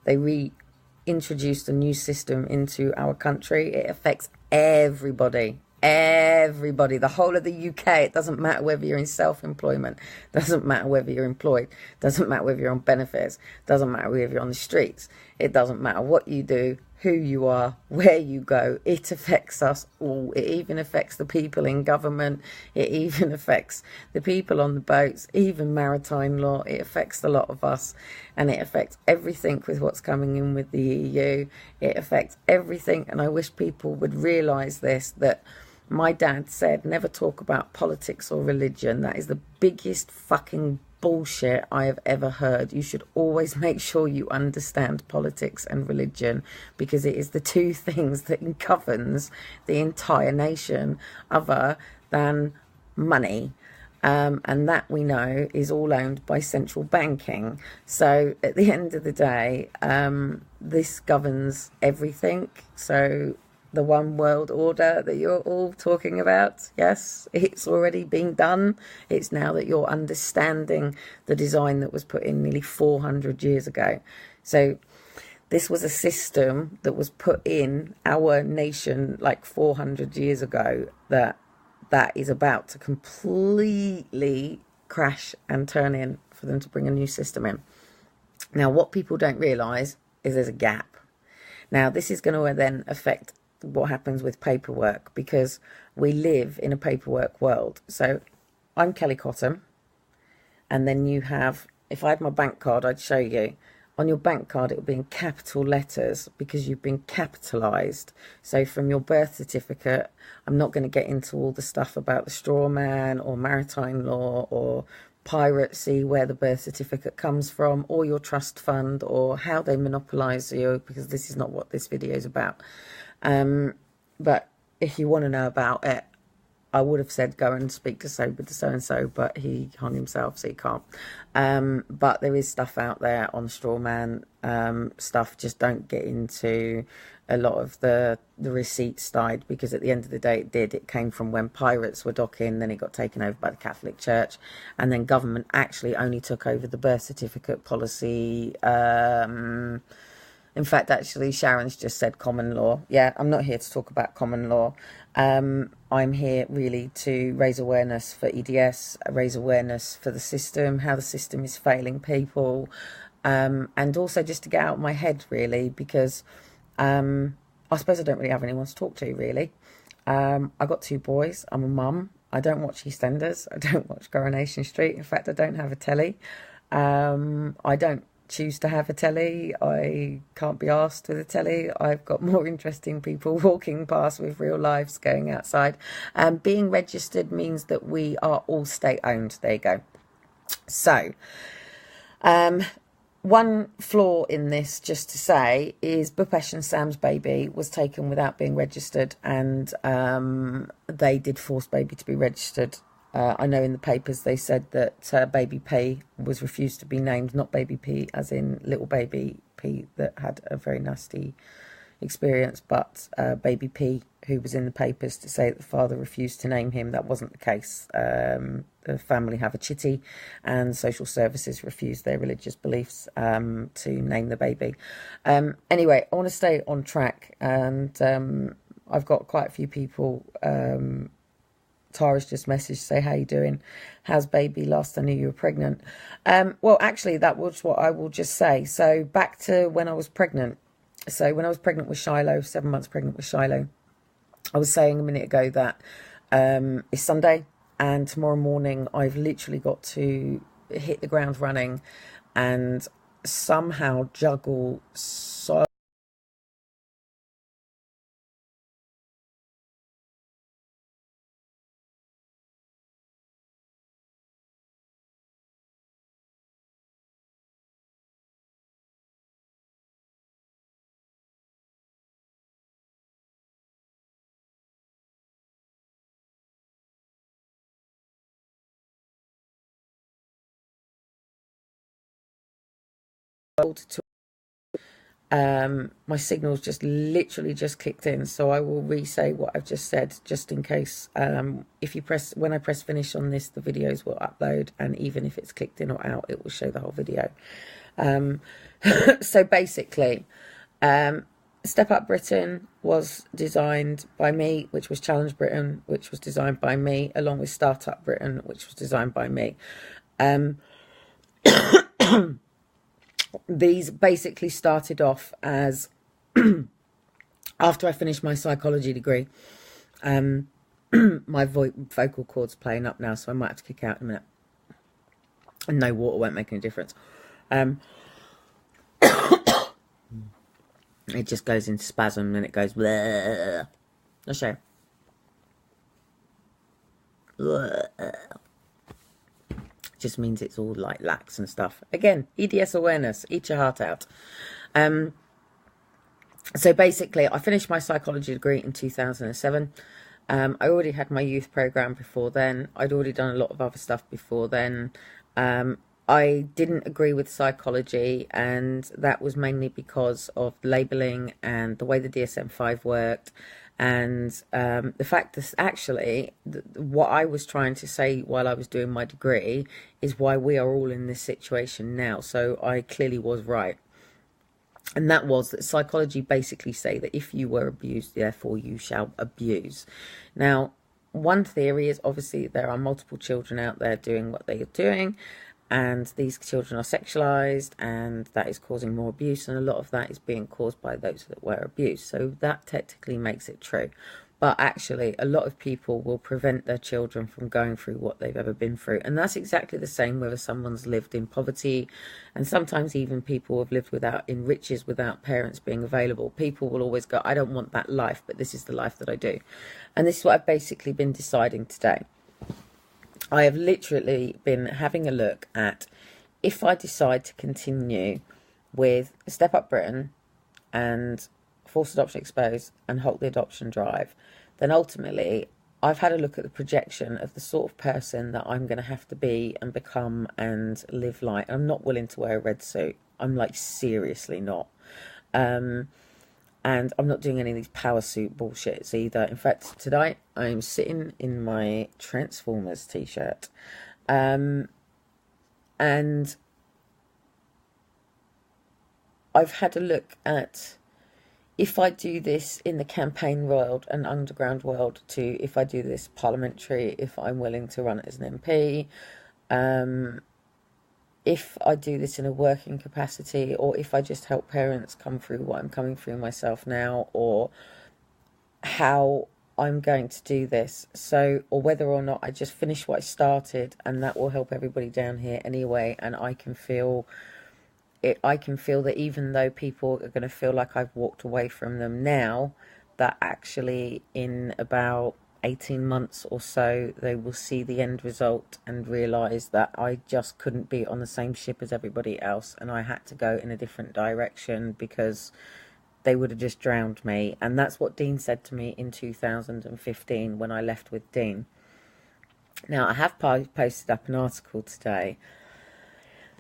[SPEAKER 1] they reintroduced a new system into our country. It affects everybody, the whole of the UK. It doesn't matter whether you're in self-employment, doesn't matter whether you're employed, doesn't matter whether you're on benefits, doesn't matter whether you're on the streets. It doesn't matter what you do, who you are, where you go. It affects us all. It even affects the people in government. It even affects the people on the boats, even maritime law. It affects a lot of us, and it affects everything with what's coming in with the EU. It affects everything, and I wish people would realise this, that my dad said, never talk about politics or religion. That is the biggest fucking bullshit I have ever heard. You should always make sure you understand politics and religion, because it is the two things that governs the entire nation, other than money. And that we know is all owned by central banking. So at the end of the day, this governs everything. So the one world order that you're all talking about, yes, it's already been done. It's now that you're understanding the design that was put in nearly 400 years ago. So this was a system that was put in our nation like 400 years ago that is about to completely crash and turn in for them to bring a new system in. Now, what people don't realise is there's a gap. Now, this is going to then affect what happens with paperwork, because we live in a paperwork world. So I'm Kelly Cotton, and then you have, if I had my bank card, I'd show you. On your bank card, it will be in capital letters because you've been capitalised. So from your birth certificate, I'm not going to get into all the stuff about the straw man or maritime law or piracy, where the birth certificate comes from, or your trust fund, or how they monopolise you, because this is not what this video is about. But if you want to know about it, I would have said go and speak to so-and-so, but he hung himself, so he can't. But there is stuff out there on straw man stuff. Just don't get into a lot of the receipt side, because at the end of the day it came from when pirates were docking, then it got taken over by the Catholic Church, and then government actually only took over the birth certificate policy. In fact, actually, Sharon's just said common law. Yeah, I'm not here to talk about common law. I'm here really to raise awareness for EDS, raise awareness for the system, how the system is failing people, and also just to get out of my head, really, because I suppose I don't really have anyone to talk to, really. I've got 2 boys. I'm a mum. I don't watch EastEnders. I don't watch Coronation Street. In fact, I don't have a telly. I don't choose to have a telly. I can't be asked with a telly. I've got more interesting people walking past with real lives going outside. Being registered means that we are all state owned. There you go. So one flaw in this, just to say, is Bhupesh and Sam's baby was taken without being registered, and they did force baby to be registered. I know in the papers they said that baby P was refused to be named, not baby P as in little baby P that had a very nasty experience, but baby P, who was in the papers to say that the father refused to name him. That wasn't the case. The family have a chitty, and social services refused their religious beliefs to name the baby. Anyway, I want to stay on track, and I've got quite a few people. Tara's just messaged to say, how you doing? How's baby? Last I knew you were pregnant. Well, actually, that was what I will just say. So back to when I was pregnant. So when I was pregnant with Shiloh, 7 months pregnant with Shiloh, I was saying a minute ago that it's Sunday, and tomorrow morning I've literally got to hit the ground running and somehow juggle so to my signal's just literally just kicked in, so I will re-say what I've just said, just in case. If you when I press finish on this, the videos will upload, and even if it's clicked in or out, it will show the whole video. So basically, Step Up Britain was designed by me, which was Challenge Britain, which was designed by me, along with Startup Britain, which was designed by me. These basically started off as after I finished my psychology degree. My vocal cord's playing up now, so I might have to kick out in a minute. And no water won't make any difference. It just goes into spasm and it goes bleh. I'll show you. Just means it's all like lax and stuff. Again, EDS awareness, eat your heart out. So basically, I finished my psychology degree in 2007. I already had my youth program before then. I'd already done a lot of other stuff before then. Um, I didn't agree with psychology, and that was mainly because of labeling and the way the DSM-5 worked, and the fact that actually what I was trying to say while I was doing my degree is why we are all in this situation now. So I clearly was right. And that was that psychology basically say that if you were abused, therefore you shall abuse. Now, one theory is obviously there are multiple children out there doing what they are doing, and these children are sexualized, and that is causing more abuse, and a lot of that is being caused by those that were abused. So that technically makes it true. But actually, a lot of people will prevent their children from going through what they've ever been through. And that's exactly the same whether someone's lived in poverty, and sometimes even people have lived in riches without parents being available. People will always go, I don't want that life, but this is the life that I do. And this is what I've basically been deciding today. I have literally been having a look at if I decide to continue with Step Up Britain and Forced Adoption Exposed and Halt the Adoption Drive, then ultimately I've had a look at the projection of the sort of person that I'm going to have to be and become and live like. I'm not willing to wear a red suit. I'm like seriously not. And I'm not doing any of these power suit bullshits either. In fact, today I'm sitting in my Transformers t-shirt. And I've had a look at if I do this in the campaign world and underground world to if I do this parliamentary, if I'm willing to run as an MP, if I do this in a working capacity, or if I just help parents come through what I'm coming through myself now, or how I'm going to do this. So, or whether or not I just finish what I started, and that will help everybody down here anyway, and I can feel that even though people are going to feel like I've walked away from them now, that actually in about 18 months or so, they will see the end result and realise that I just couldn't be on the same ship as everybody else, and I had to go in a different direction because they would have just drowned me. And that's what Dean said to me in 2015 when I left with Dean. Now, I have posted up an article today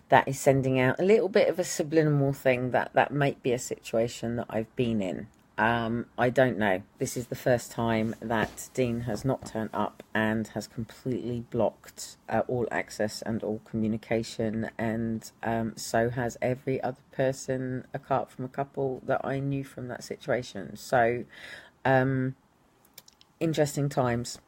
[SPEAKER 1] that is sending out a little bit of a subliminal thing that might be a situation that I've been in. I don't know. This is the first time that Dean has not turned up and has completely blocked all access and all communication, and so has every other person apart from a couple that I knew from that situation. So, interesting times.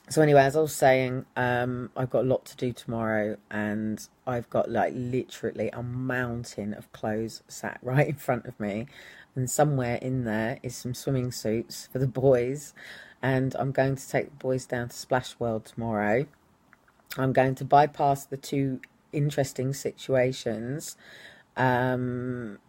[SPEAKER 1] So anyway, as I was saying, I've got a lot to do tomorrow, and I've got like literally a mountain of clothes sat right in front of me, and somewhere in there is some swimming suits for the boys, and I'm going to take the boys down to Splash World tomorrow. I'm going to bypass the two interesting situations, and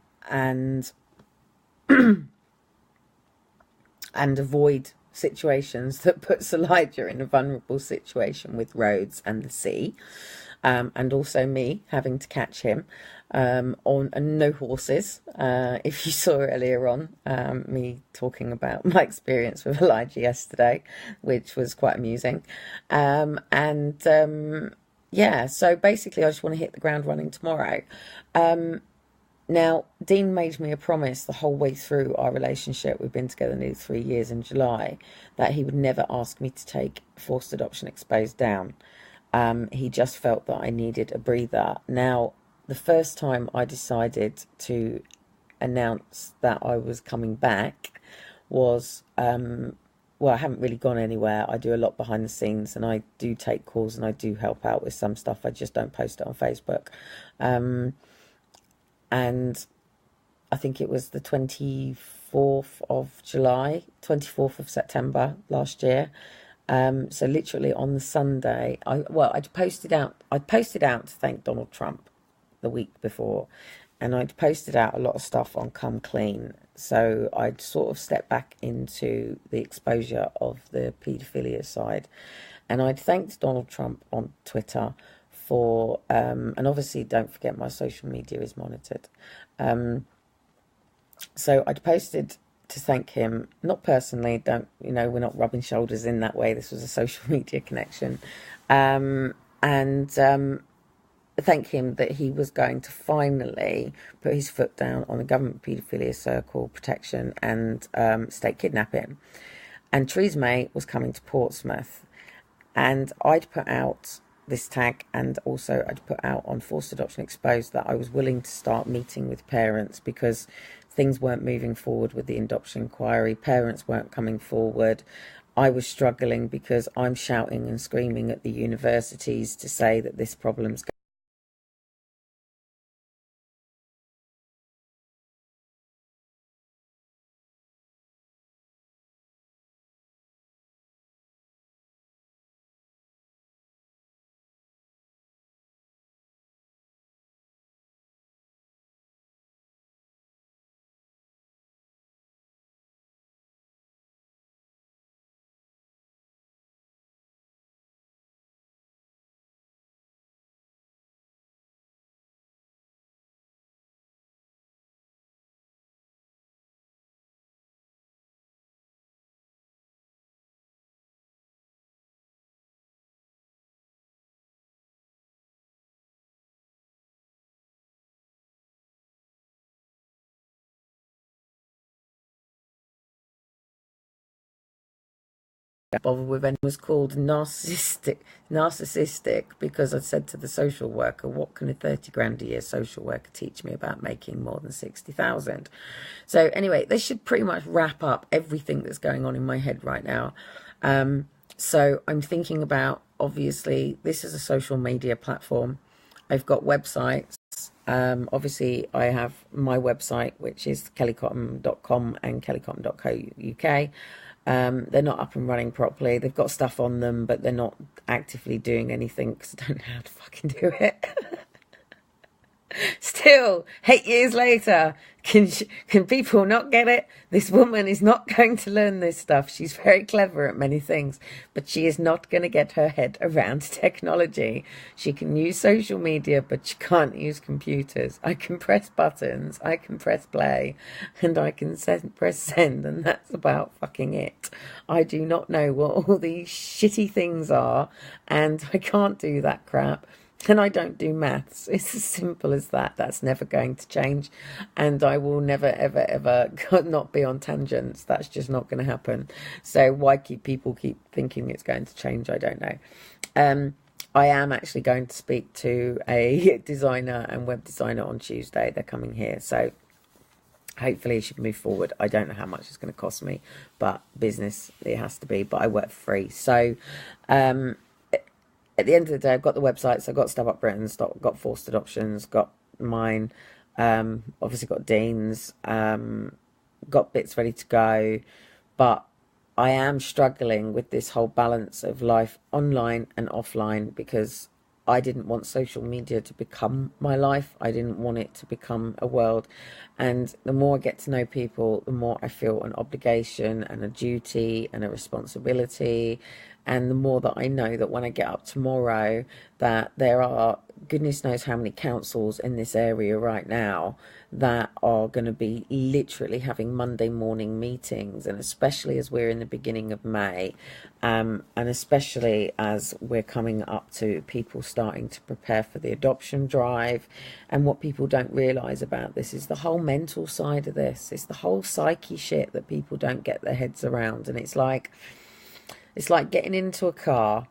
[SPEAKER 1] avoid situations that puts Elijah in a vulnerable situation with roads and the sea, and also me having to catch him on no horses. If you saw earlier on me talking about my experience with Elijah yesterday, which was quite amusing, yeah, so basically I just want to hit the ground running tomorrow. Now, Dean made me a promise the whole way through our relationship, we've been together nearly 3 years in July, that he would never ask me to take Forced Adoption Exposed down. He just felt that I needed a breather. Now, the first time I decided to announce that I was coming back was, well, I haven't really gone anywhere. I do a lot behind the scenes, and I do take calls, and I do help out with some stuff. I just don't post it on Facebook. And I think it was the 24th of July, 24th of September last year. So literally on the Sunday, I'd posted out to thank Donald Trump the week before, and I'd posted out a lot of stuff on Come Clean. So I'd sort of stepped back into the exposure of the paedophilia side, and I'd thanked Donald Trump on Twitter for, and obviously don't forget my social media is monitored. So I'd posted to thank him, not personally, we're not rubbing shoulders in that way. This was a social media connection. And thank him that he was going to finally put his foot down on the government paedophilia circle protection and state kidnapping. And Theresa May was coming to Portsmouth, and I'd put out this tag, and also I'd put out on Forced Adoption Exposed that I was willing to start meeting with parents because things weren't moving forward with the adoption inquiry. Parents weren't coming forward. I was struggling because I'm shouting and screaming at the universities to say that this problem's bothered with, and was called narcissistic because I said to the social worker, what can a 30 grand a year social worker teach me about making more than 60,000? So anyway, this should pretty much wrap up everything that's going on in my head right now. So I'm thinking about, obviously, this is a social media platform. I've got websites. Obviously, I have my website, which is kellycotton.com and kellycotton.co.uk. They're not up and running properly. They've got stuff on them, but they're not actively doing anything because I don't know how to fucking do it. Still, 8 years later, can people not get it? This woman is not going to learn this stuff. She's very clever at many things, but she is not going to get her head around technology. She can use social media, but she can't use computers. I can press buttons, I can press play, and I can press send, and that's about fucking it. I do not know what all these shitty things are, and I can't do that crap. And I don't do maths. It's as simple as that. That's never going to change. And I will never, ever, ever not be on tangents. That's just not going to happen. So why people keep thinking it's going to change? I don't know. I am actually going to speak to a designer and web designer on Tuesday. They're coming here. So hopefully it should move forward. I don't know how much it's going to cost me, but business, it has to be. But I work for free. So, at the end of the day, I've got the websites, I've got Stuff Up Britain, got Forced Adoptions, got mine, obviously got Dean's, got bits ready to go, but I am struggling with this whole balance of life online and offline because I didn't want social media to become my life. I didn't want it to become a world. And the more I get to know people, the more I feel an obligation and a duty and a responsibility. And the more that I know that when I get up tomorrow, that there are goodness knows how many councils in this area right now that are going to be literally having Monday morning meetings, and especially as we're in the beginning of May, and especially as we're coming up to people starting to prepare for the adoption drive. And what people don't realise about this is the whole mental side of this. It's the whole psyche shit that people don't get their heads around. And it's like getting into a car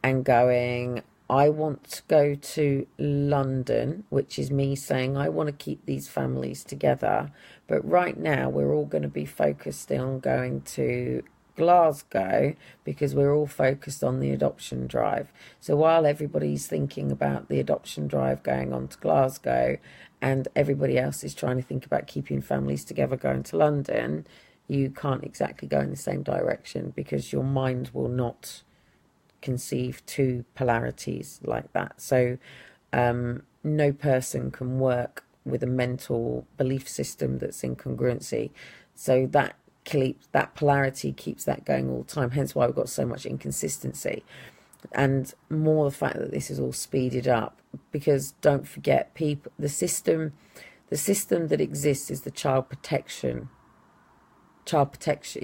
[SPEAKER 1] and going, I want to go to London, which is me saying I want to keep these families together. But right now we're all going to be focused on going to Glasgow because we're all focused on the adoption drive. So while everybody's thinking about the adoption drive going on to Glasgow and everybody else is trying to think about keeping families together going to London, you can't exactly go in the same direction because your mind will not conceive two polarities like that. So no person can work with a mental belief system that's in congruency. So that polarity keeps that going all the time. Hence why we've got so much inconsistency. And more the fact that this is all speeded up, because don't forget, the system that exists is the child protection child protection,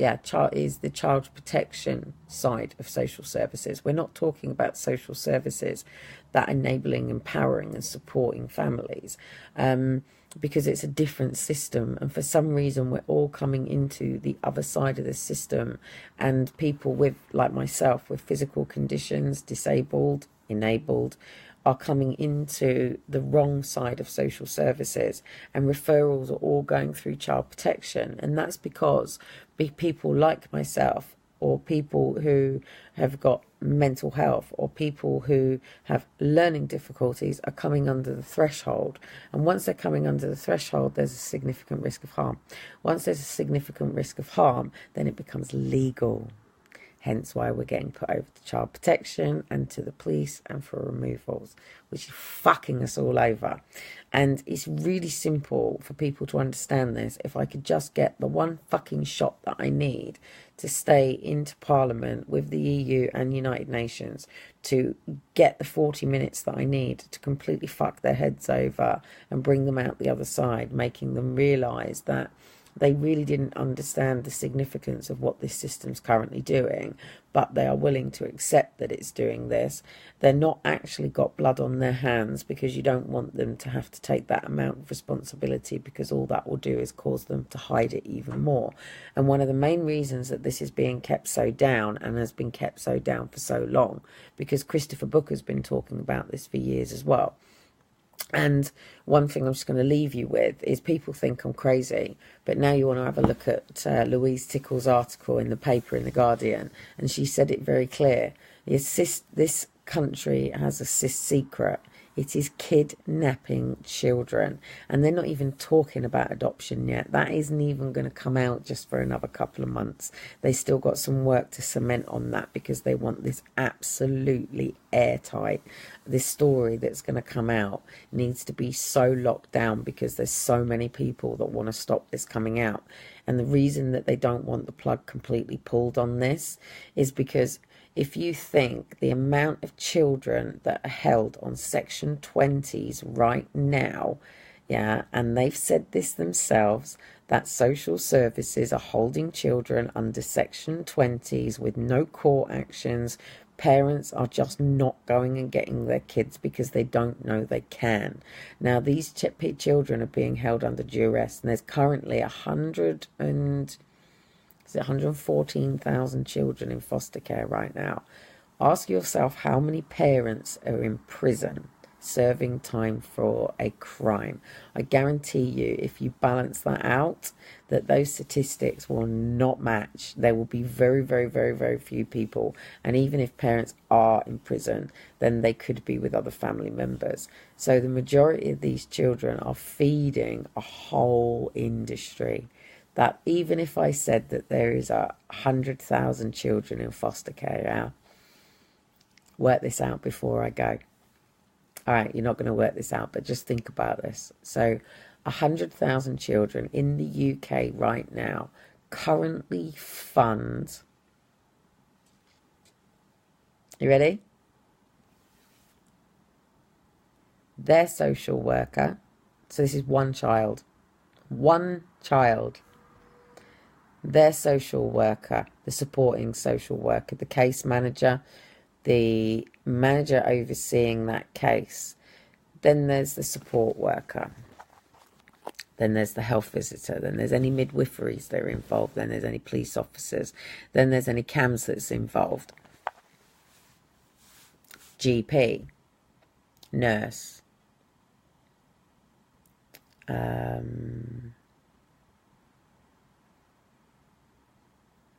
[SPEAKER 1] is the child protection side of social services. We're not talking about social services that enabling, empowering and supporting families, because it's a different system, and for some reason we're all coming into the other side of the system, and people with, like myself, with physical conditions, disabled, enabled, are coming into the wrong side of social services, and referrals are all going through child protection. And that's because people like myself, or people who have got mental health, or people who have learning difficulties, are coming under the threshold. And once they're coming under the threshold, there's a significant risk of harm. Once there's a significant risk of harm, then it becomes legal. Hence why we're getting put over to child protection and to the police and for removals, which is fucking us all over. And it's really simple for people to understand this. If I could just get the one fucking shot that I need to stay into Parliament with the EU and United Nations, to get the 40 minutes that I need to completely fuck their heads over and bring them out the other side, making them realise that they really didn't understand the significance of what this system's currently doing, but they are willing to accept that it's doing this. They're not actually got blood on their hands, because you don't want them to have to take that amount of responsibility, because all that will do is cause them to hide it even more. And one of the main reasons that this is being kept so down, and has been kept so down for so long, because Christopher Booker's been talking about this for years as well. And one thing I'm just going to leave you with is, people think I'm crazy, but now you want to have a look at Louise Tickle's article in the paper in The Guardian, and she said it very clear. This country has a secret. It is kidnapping children. And they're not even talking about adoption yet. That isn't even going to come out just for another couple of months. They still got some work to cement on that, because they want this absolutely airtight. This story that's going to come out needs to be so locked down, because there's so many people that want to stop this coming out. And the reason that they don't want the plug completely pulled on this is because, if you think the amount of children that are held on Section 20s right now, and they've said this themselves, that social services are holding children under Section 20s with no court actions. Parents are just not going and getting their kids because they don't know they can. Now, these children are being held under duress, and there's currently 114,000 children in foster care right now. Ask yourself how many parents are in prison serving time for a crime. I guarantee you, if you balance that out, that those statistics will not match. There will be very, very, very, very few people. And even if parents are in prison, then they could be with other family members. So the majority of these children are feeding a whole industry. That even if I said that there is 100,000 children in foster care, work this out before I go. All right, you're not going to work this out, but just think about this. So 100,000 children in the UK right now currently fund, you ready? Their social worker. So this is one child. Their social worker, the supporting social worker, the case manager, the manager overseeing that case. Then there's the support worker. Then there's the health visitor. Then there's any midwiferys that are involved. Then there's any police officers. Then there's any CAMS that's involved. GP. Nurse.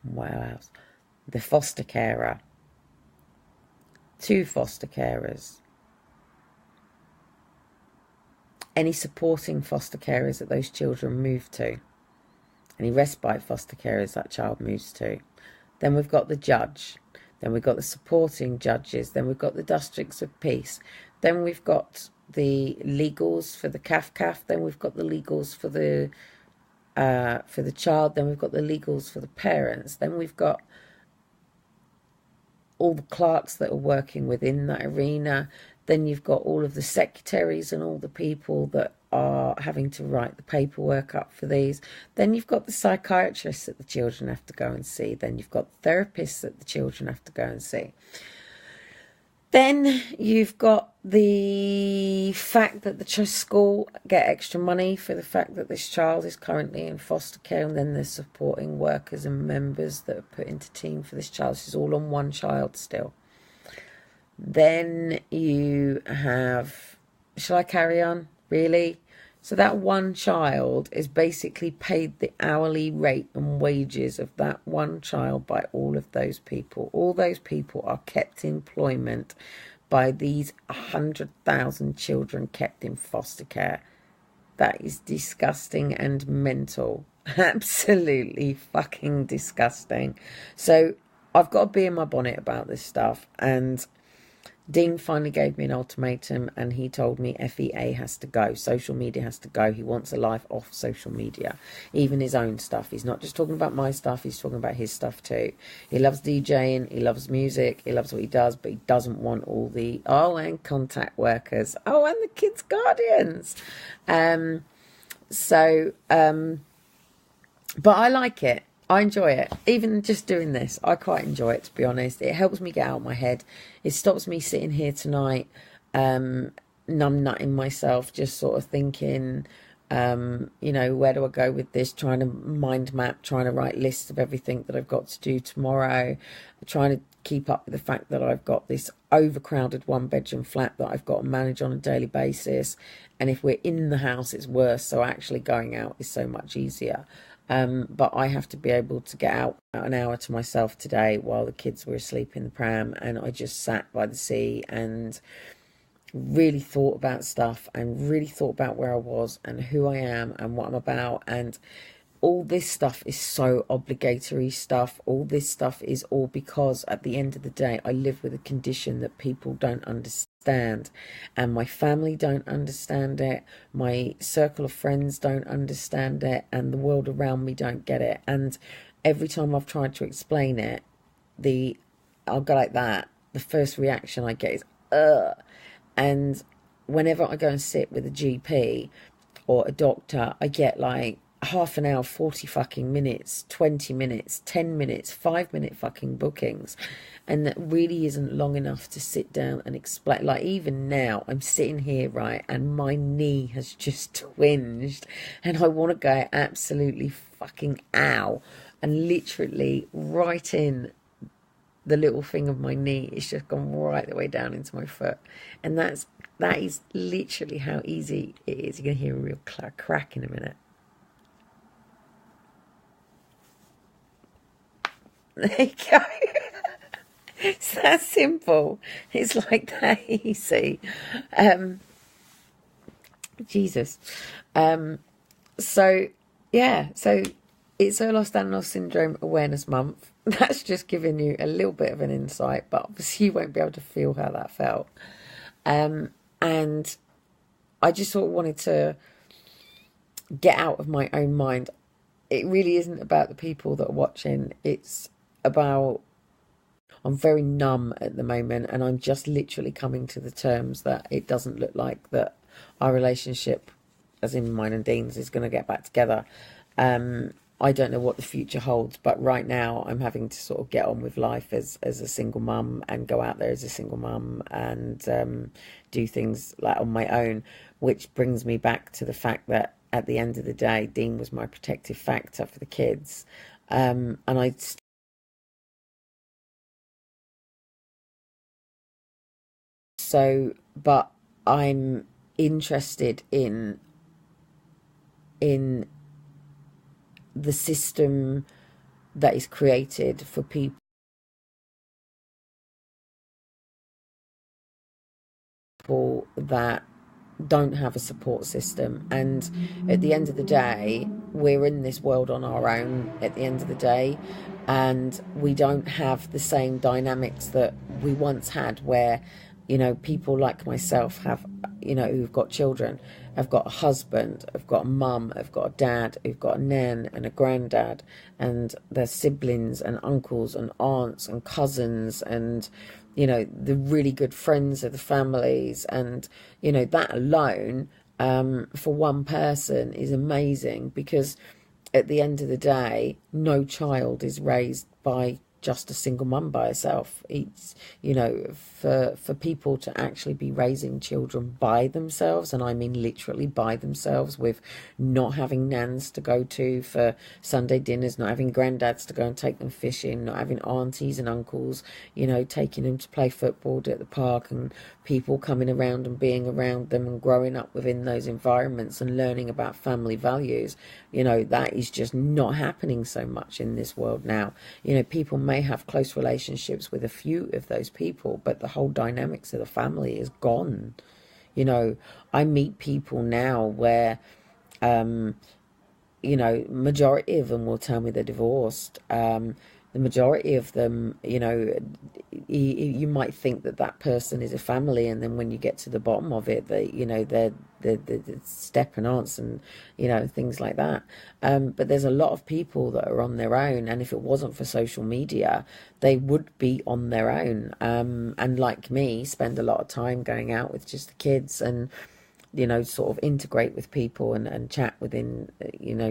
[SPEAKER 1] What else? The foster carer. 2 foster carers. Any supporting foster carers that those children move to. Any respite foster carers that child moves to. Then we've got the judge. Then we've got the supporting judges. Then we've got the districts of peace. Then we've got the legals for the CAF. Then we've got the legals for the child. Then we've got the legals for the parents. Then we've got all the clerks that are working within that arena. Then you've got all of the secretaries and all the people that are having to write the paperwork up for these. Then you've got the psychiatrists that the children have to go and see. Then you've got therapists that the children have to go and see. Then you've got the fact that the school get extra money for the fact that this child is currently in foster care, and then there's supporting workers and members that are put into team for this child. This is all on one child still. Then you have, shall I carry on? Really? So that one child is basically paid the hourly rate and wages of that one child by all of those people. All those people are kept in employment by these 100,000 children kept in foster care. That is disgusting and mental. Absolutely fucking disgusting. So I've got to be in my bonnet about this stuff, and Dean finally gave me an ultimatum, and he told me FEA has to go. Social media has to go. He wants a life off social media, even his own stuff. He's not just talking about my stuff, he's talking about his stuff too. He loves DJing, he loves music, he loves what he does, but he doesn't want all the, and contact workers. And the kids' guardians. But I like it. I enjoy it. Even just doing this, I quite enjoy it, to be honest. It helps me get out of my head. It stops me sitting here tonight, numb-nutting myself, just sort of thinking, where do I go with this? Trying to mind map, trying to write lists of everything that I've got to do tomorrow, trying to keep up with the fact that I've got this overcrowded one-bedroom flat that I've got to manage on a daily basis. And if we're in the house, it's worse. So actually going out is so much easier. But I have to be able to get out an hour to myself today while the kids were asleep in the pram, and I just sat by the sea and really thought about stuff and really thought about where I was and who I am and what I'm about. And all this stuff is so obligatory stuff. All this stuff is all because at the end of the day, I live with a condition that people don't understand, and my family don't understand it, my circle of friends don't understand it, and the world around me don't get it. And every time I've tried to explain it, I'll go like that. The first reaction I get is ugh. And whenever I go and sit with a GP or a doctor, I get like half an hour, 40 fucking minutes, 20 minutes, 10 minutes, 5-minute fucking bookings. And that really isn't long enough to sit down and explain. Like, even now, I'm sitting here, right, and my knee has just twinged, and I want to go absolutely fucking ow. And literally right in the little thing of my knee, it's just gone right the way down into my foot. And that is literally how easy it is. You're going to hear a real crack in a minute. There you go. It's that simple. It's like that easy. Jesus. So it's Ehlers-Danlos Syndrome Awareness Month. That's just giving you a little bit of an insight, but obviously you won't be able to feel how that felt. And I just sort of wanted to get out of my own mind. It really isn't about the people that are watching. It's about, I'm very numb at the moment, and I'm just literally coming to the terms that it doesn't look like that our relationship, as in mine and Dean's, is going to get back together. I don't know what the future holds, but right now I'm having to sort of get on with life as a single mum and go out there as a single mum and do things like on my own, which brings me back to the fact that at the end of the day, Dean was my protective factor for the kids. And but I'm interested in the system that is created for people that don't have a support system. And at the end of the day, we're in this world on our own at the end of the day, and we don't have the same dynamics that we once had, where people like myself have, who've got children, have got a husband, have got a mum, have got a dad, who've got a nan and a granddad, and their siblings and uncles and aunts and cousins, and the really good friends of the families. And that alone, for one person is amazing, because at the end of the day, no child is raised by just a single mum by herself. It's, for people to actually be raising children by themselves, and I mean literally by themselves, with not having nans to go to for Sunday dinners, not having granddads to go and take them fishing, not having aunties and uncles, taking them to play football at the park, and people coming around and being around them and growing up within those environments and learning about family values. That is just not happening so much in this world now. People may have close relationships with a few of those people, but the whole dynamics of the family is gone. I meet people now where, majority of them will tell me they're divorced. The majority of them, you might think that person is a family, and then when you get to the bottom of it, they're step and aunts and, things like that. But there's a lot of people that are on their own, and if it wasn't for social media, they would be on their own. And like me, spend a lot of time going out with just the kids, and sort of integrate with people and chat within,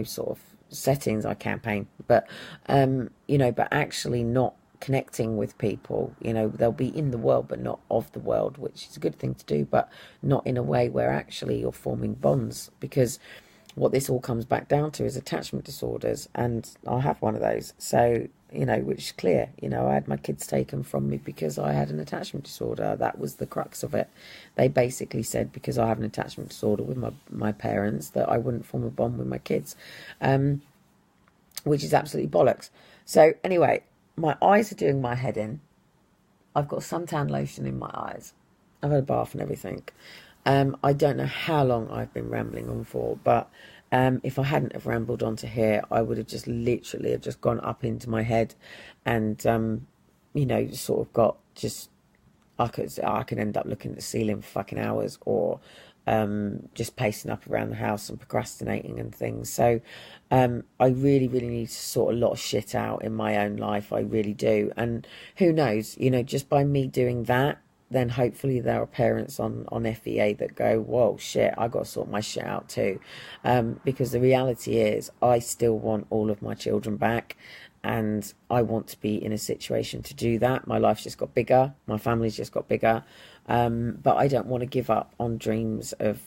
[SPEAKER 1] sort of settings I campaign, but but actually not connecting with people. They'll be in the world but not of the world, which is a good thing to do, but not in a way where actually you're forming bonds, because what this all comes back down to is attachment disorders, and I have one of those. So, which is clear. I had my kids taken from me because I had an attachment disorder. That was the crux of it. They basically said because I have an attachment disorder with my parents that I wouldn't form a bond with my kids, which is absolutely bollocks. So anyway, my eyes are doing my head in. I've got suntan lotion in my eyes. I've had a bath and everything. I don't know how long I've been rambling on for, but if I hadn't have rambled onto here, I would have just literally have just gone up into my head, and sort of got just, I could end up looking at the ceiling for fucking hours, or just pacing up around the house and procrastinating and things. So I really, really need to sort a lot of shit out in my own life. I really do. And who knows, just by me doing that, then hopefully there are parents on FEA that go, whoa, shit, I got to sort my shit out too. Because the reality is, I still want all of my children back, and I want to be in a situation to do that. My life's just got bigger. My family's just got bigger. But I don't want to give up on dreams of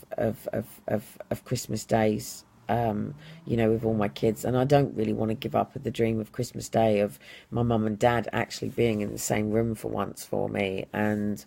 [SPEAKER 1] Christmas days, with all my kids. And I don't really want to give up the dream of Christmas Day of my mum and dad actually being in the same room for once for me. And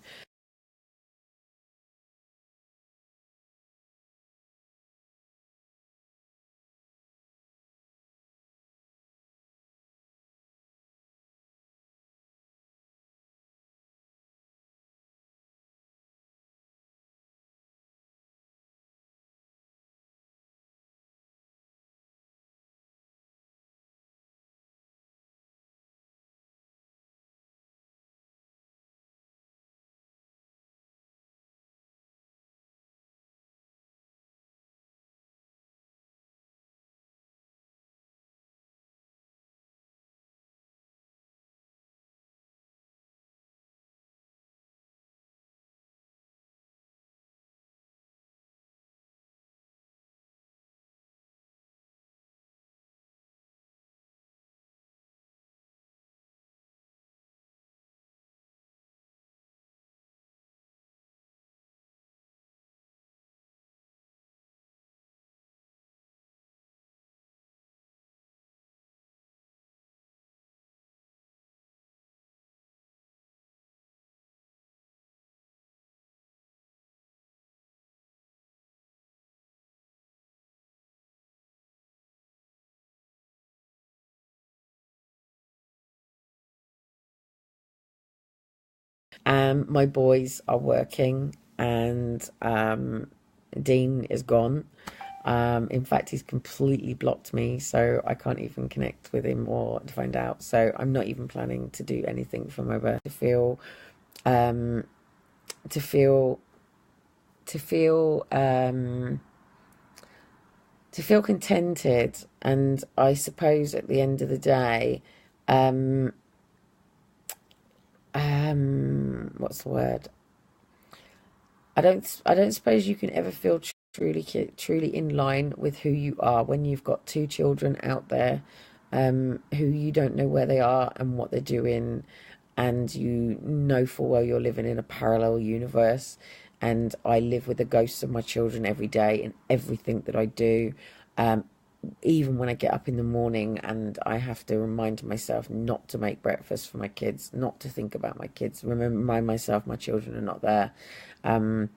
[SPEAKER 1] my boys are working, and Dean is gone. In fact, he's completely blocked me, so I can't even connect with him or to find out. So I'm not even planning to do anything for my birthday. Um, to feel, to feel, to feel contented, and I suppose at the end of the day, what's the word? I don't suppose you can ever feel truly in line with who you are when you've got two children out there, who you don't know where they are and what they're doing, and you know full well you're living in a parallel universe. And I live with the ghosts of my children every day in everything that I do. Um, Even when I get up in the morning and I have to remind myself not to make breakfast for my kids, not to think about my kids, remind myself my children are not there. Um,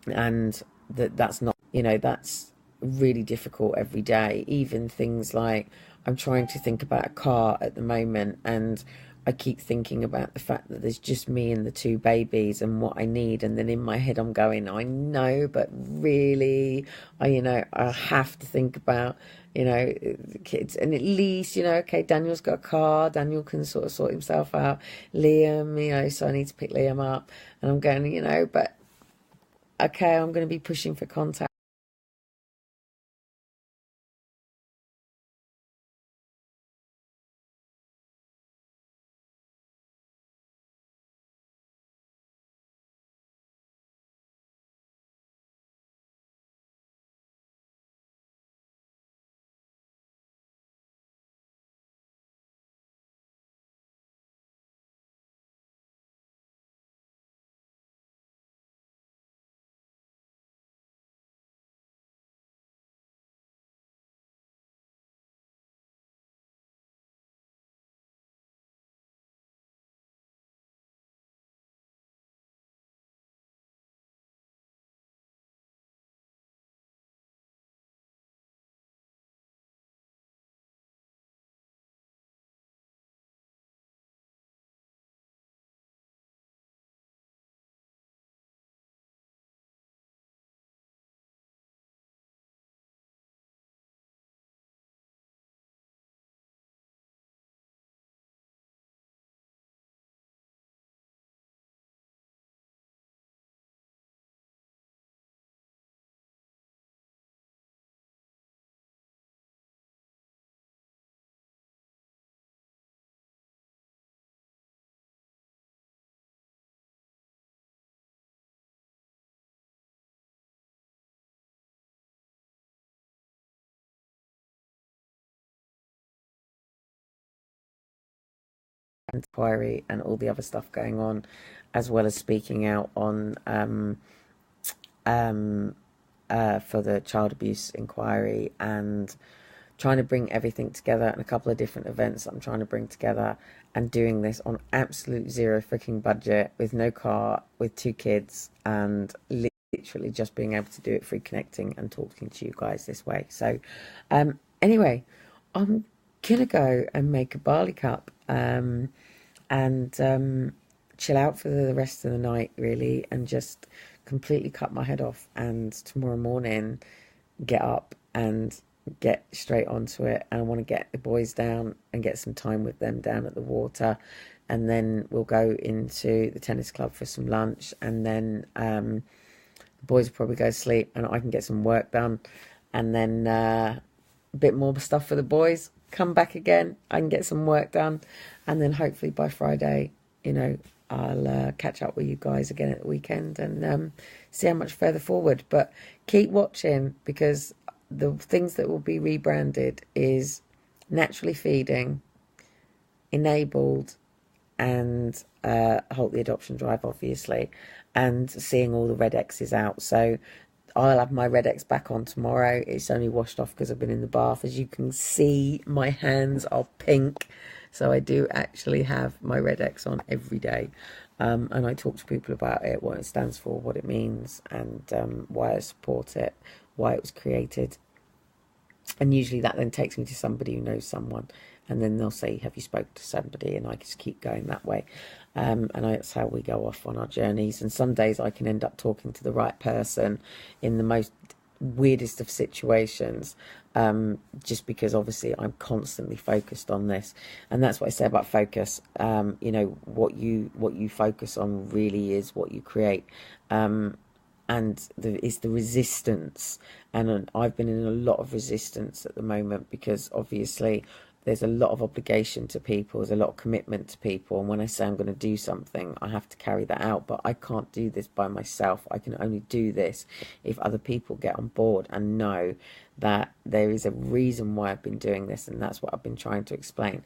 [SPEAKER 1] and that's not, that's really difficult every day. Even things like, I'm trying to think about a car at the moment, and I keep thinking about the fact that there's just me and the two babies and what I need, and then in my head I'm going, I know, but really, I have to think about, the kids. And at least, okay, Daniel's got a car, Daniel can sort of sort himself out. Liam, so I need to pick Liam up, and I'm going, but okay, I'm going to be pushing for contact inquiry and all the other stuff going on, as well as speaking out on um, for the child abuse inquiry, and trying to bring everything together, and a couple of different events that I'm trying to bring together, and doing this on absolute zero freaking budget, with no car, with two kids, and literally just being able to do it through connecting and talking to you guys this way. So anyway, I'm gonna go and make a barley cup, and chill out for the rest of the night, really, and just completely cut my head off. And tomorrow morning, get up and get straight onto it. And I want to get the boys down and get some time with them down at the water. And then we'll go into the tennis club for some lunch. And then the boys will probably go to sleep and I can get some work done. And then a bit more stuff for the boys. Come back again. I can get some work done. And then hopefully by Friday, I'll catch up with you guys again at the weekend and see how much further forward. But keep watching, because the things that will be rebranded is naturally feeding, enabled, and halt the adoption drive, obviously, and seeing all the red X's out. So I'll have my red X back on tomorrow. It's only washed off because I've been in the bath. As you can see, my hands are pink. So I do actually have my red X on every day. And I talk to people about it, what it stands for, what it means, and why I support it, why it was created. And usually that then takes me to somebody who knows someone. And then they'll say, have you spoke to somebody? And I just keep going that way. And that's how we go off on our journeys. And some days I can end up talking to the right person in the most weirdest of situations, just because obviously I'm constantly focused on this. And that's what I say about focus. What you focus on really is what you create. And it's the resistance, and I've been in a lot of resistance at the moment, because obviously there's a lot of obligation to people, there's a lot of commitment to people, and when I say I'm going to do something, I have to carry that out. But I can't do this by myself. I can only do this if other people get on board and know that there is a reason why I've been doing this, and that's what I've been trying to explain.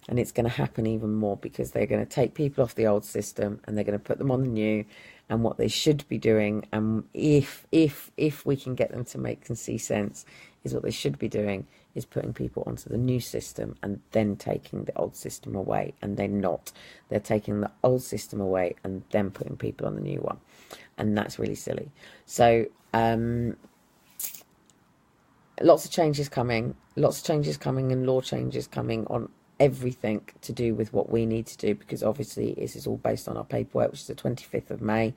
[SPEAKER 1] And it's going to happen even more because they're going to take people off the old system and they're going to put them on the new, and what they should be doing, and if we can get them to make and see sense, is what they should be doing is putting people onto the new system and then taking the old system away. And they're not. They're taking the old system away and then putting people on the new one, and that's really silly. So lots of changes coming, and law changes coming on everything to do with what we need to do, because obviously this is all based on our paperwork, which is the 25th of May.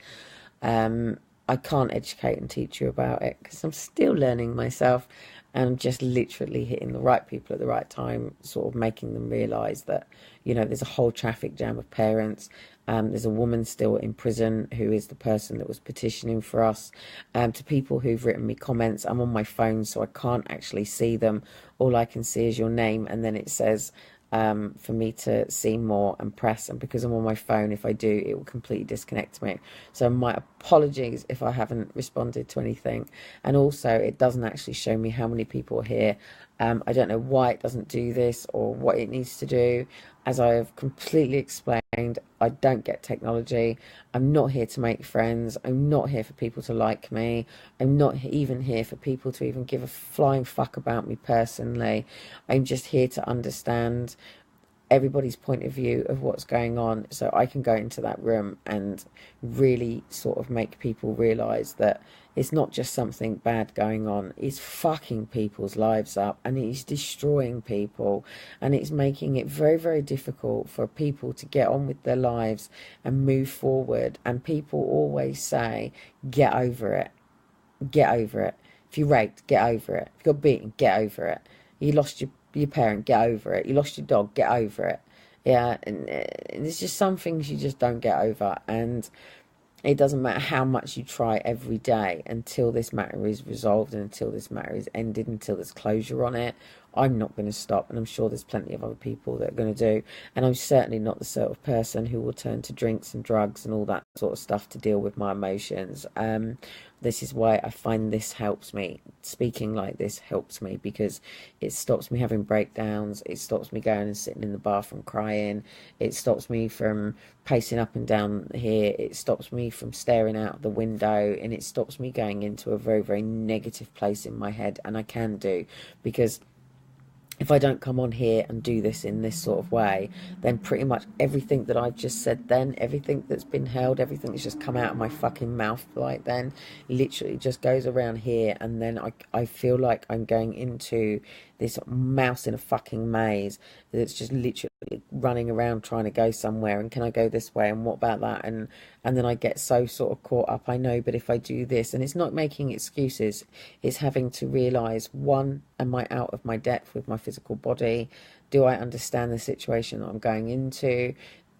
[SPEAKER 1] I can't educate and teach you about it because I'm still learning myself, and I'm just literally hitting the right people at the right time, sort of making them realise that, you know, there's a whole traffic jam of parents. There's a woman still in prison who is the person that was petitioning for us. To people who've written me comments, I'm on my phone, so I can't actually see them. All I can see is your name, and then it says for me to see more and press, and because I'm on my phone, if I do, it will completely disconnect me. So my apologies if I haven't responded to anything. And also, it doesn't actually show me how many people are here. I don't know why it doesn't do this or what it needs to do. As I have completely explained, I don't get technology. I'm not here to make friends. I'm not here for people to like me. I'm not even here for people to even give a flying fuck about me personally. I'm just here to understand everybody's point of view of what's going on, so I can go into that room and really sort of make people realise that it's not just something bad going on, it's fucking people's lives up, and it's destroying people, and it's making it very, very difficult for people to get on with their lives and move forward. And people always say, get over it, get over it. If you're raped, get over it. If you got beaten, get over it. You lost your parent, get over it. You lost your dog, get over it. Yeah, and there's just some things you just don't get over, and it doesn't matter how much you try every day until this matter is resolved and until this matter is ended, until there's closure on it. I'm not going to stop, and I'm sure there's plenty of other people that are going to do. And I'm certainly not the sort of person who will turn to drinks and drugs and all that sort of stuff to deal with my emotions. This is why I find this helps me. Speaking like this helps me because it stops me having breakdowns. It stops me going and sitting in the bathroom crying. It stops me from pacing up and down here. It stops me from staring out the window, and it stops me going into a very, very negative place in my head. And I can do, because if I don't come on here and do this in this sort of way, then pretty much everything that I've just said then, everything that's been held, everything that's just come out of my fucking mouth right then, literally just goes around here, and then I feel like I'm going into this mouse in a fucking maze that's just literally running around trying to go somewhere, and can I go this way, and what about that, and then I get so sort of caught up. I know, but if I do this, and it's not making excuses, it's having to realise, one, am I out of my depth with my physical body? Do I understand the situation that I'm going into?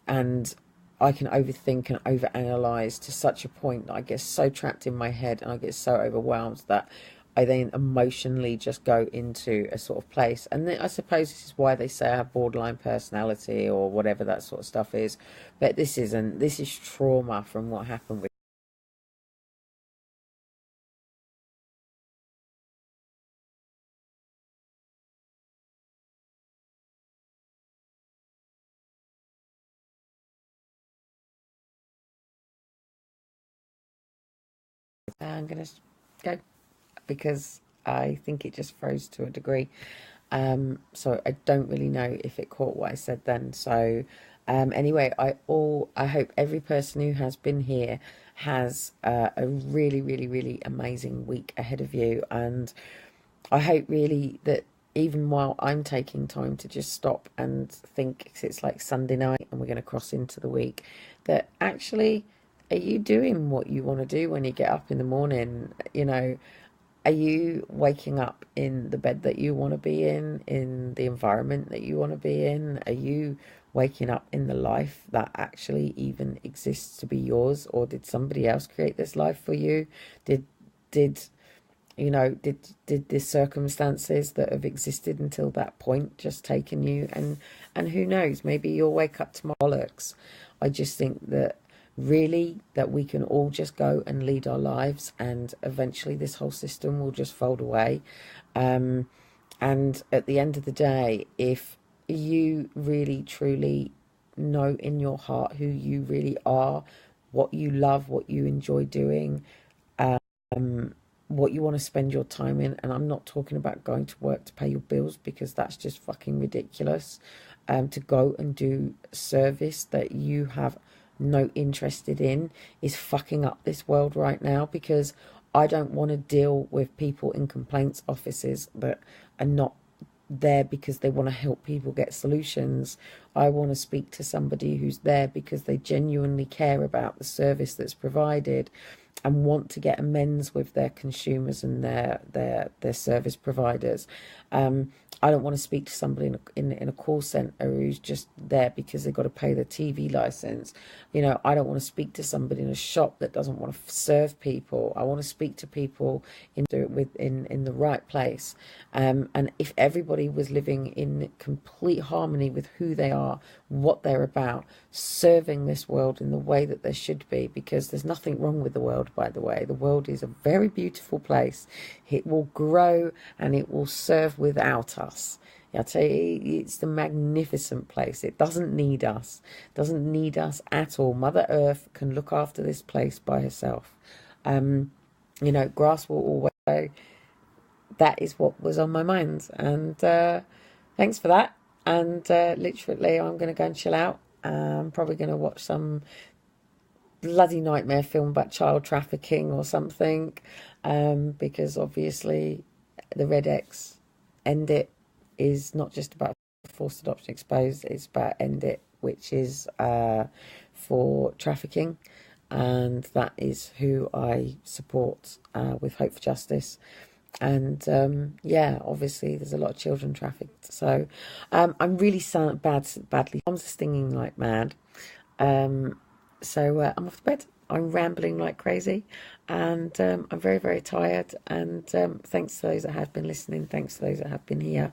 [SPEAKER 1] And I can overthink and overanalyze to such a point that I get so trapped in my head and I get so overwhelmed that I then emotionally just go into a sort of place. And then I suppose this is why they say I have borderline personality or whatever that sort of stuff is. But this isn't. This is trauma from what happened with I'm going to go because I think it just froze to a degree. So I don't really know if it caught what I said then. So anyway, I hope every person who has been here has a really, really, really amazing week ahead of you. And I hope really that even while I'm taking time to just stop and think, 'cause it's like Sunday night and we're going to cross into the week, that actually, are you doing what you want to do when you get up in the morning? You know, are you waking up in the bed that you want to be in the environment that you want to be in? Are you waking up in the life that actually even exists to be yours? Or did somebody else create this life for you? Did You know, did the circumstances that have existed until that point just taken you? And who knows, maybe you'll wake up tomorrow. Bollocks. I just think that really that we can all just go and lead our lives, and eventually this whole system will just fold away. And at the end of the day, if you really truly know in your heart who you really are, what you love, what you enjoy doing, what you want to spend your time in, and I'm not talking about going to work to pay your bills, because that's just fucking ridiculous. To go and do service that you have no interest in is fucking up this world right now, because I don't want to deal with people in complaints offices that are not there because they want to help people get solutions. I want to speak to somebody who's there because they genuinely care about the service that's provided and want to get amends with their consumers and their service providers. I don't want to speak to somebody in a call centre who's just there because they've got to pay their TV licence. You know, I don't want to speak to somebody in a shop that doesn't want to serve people. I want to speak to people in the right place. And if everybody was living in complete harmony with who they are, what they're about, serving this world in the way that there should be, because there's nothing wrong with the world, by the way. The world is a very beautiful place. It will grow and it will serve without us. I tell you, it's the magnificent place. It doesn't need us. It doesn't need us at all. Mother Earth can look after this place by herself. You know, grass will always grow. That is what was on my mind. And thanks for that. And literally, I'm going to go and chill out. I'm probably going to watch some bloody nightmare film about child trafficking or something, because obviously the Red X, End It, is not just about forced adoption exposed, it's about End It, which is for trafficking, and that is who I support with Hope for Justice. And yeah, obviously there's a lot of children trafficked, so I'm really badly. I'm stinging like mad. So I'm off to bed. I'm rambling like crazy, and I'm very, very tired. And thanks to those that have been listening. Thanks to those that have been here.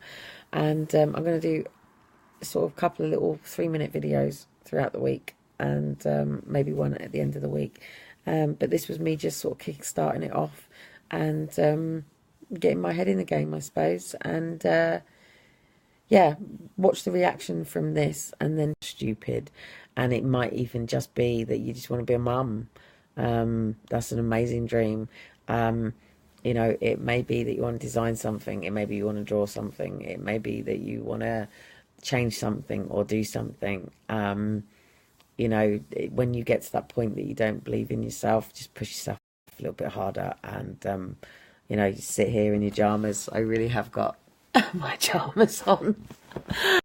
[SPEAKER 1] And I'm going to do sort of a couple of little 3-minute videos throughout the week, and maybe one at the end of the week. But this was me just sort of kick-starting it off and getting my head in the game, I suppose. And yeah, watch the reaction from this, and then stupid. And it might even just be that you just want to be a mum. That's an amazing dream. You know, it may be that you want to design something. It may be you want to draw something. It may be that you want to change something or do something. You know, when you get to that point that you don't believe in yourself, just push yourself a little bit harder. And, you know, you sit here in your pajamas. I really have got my pajamas on.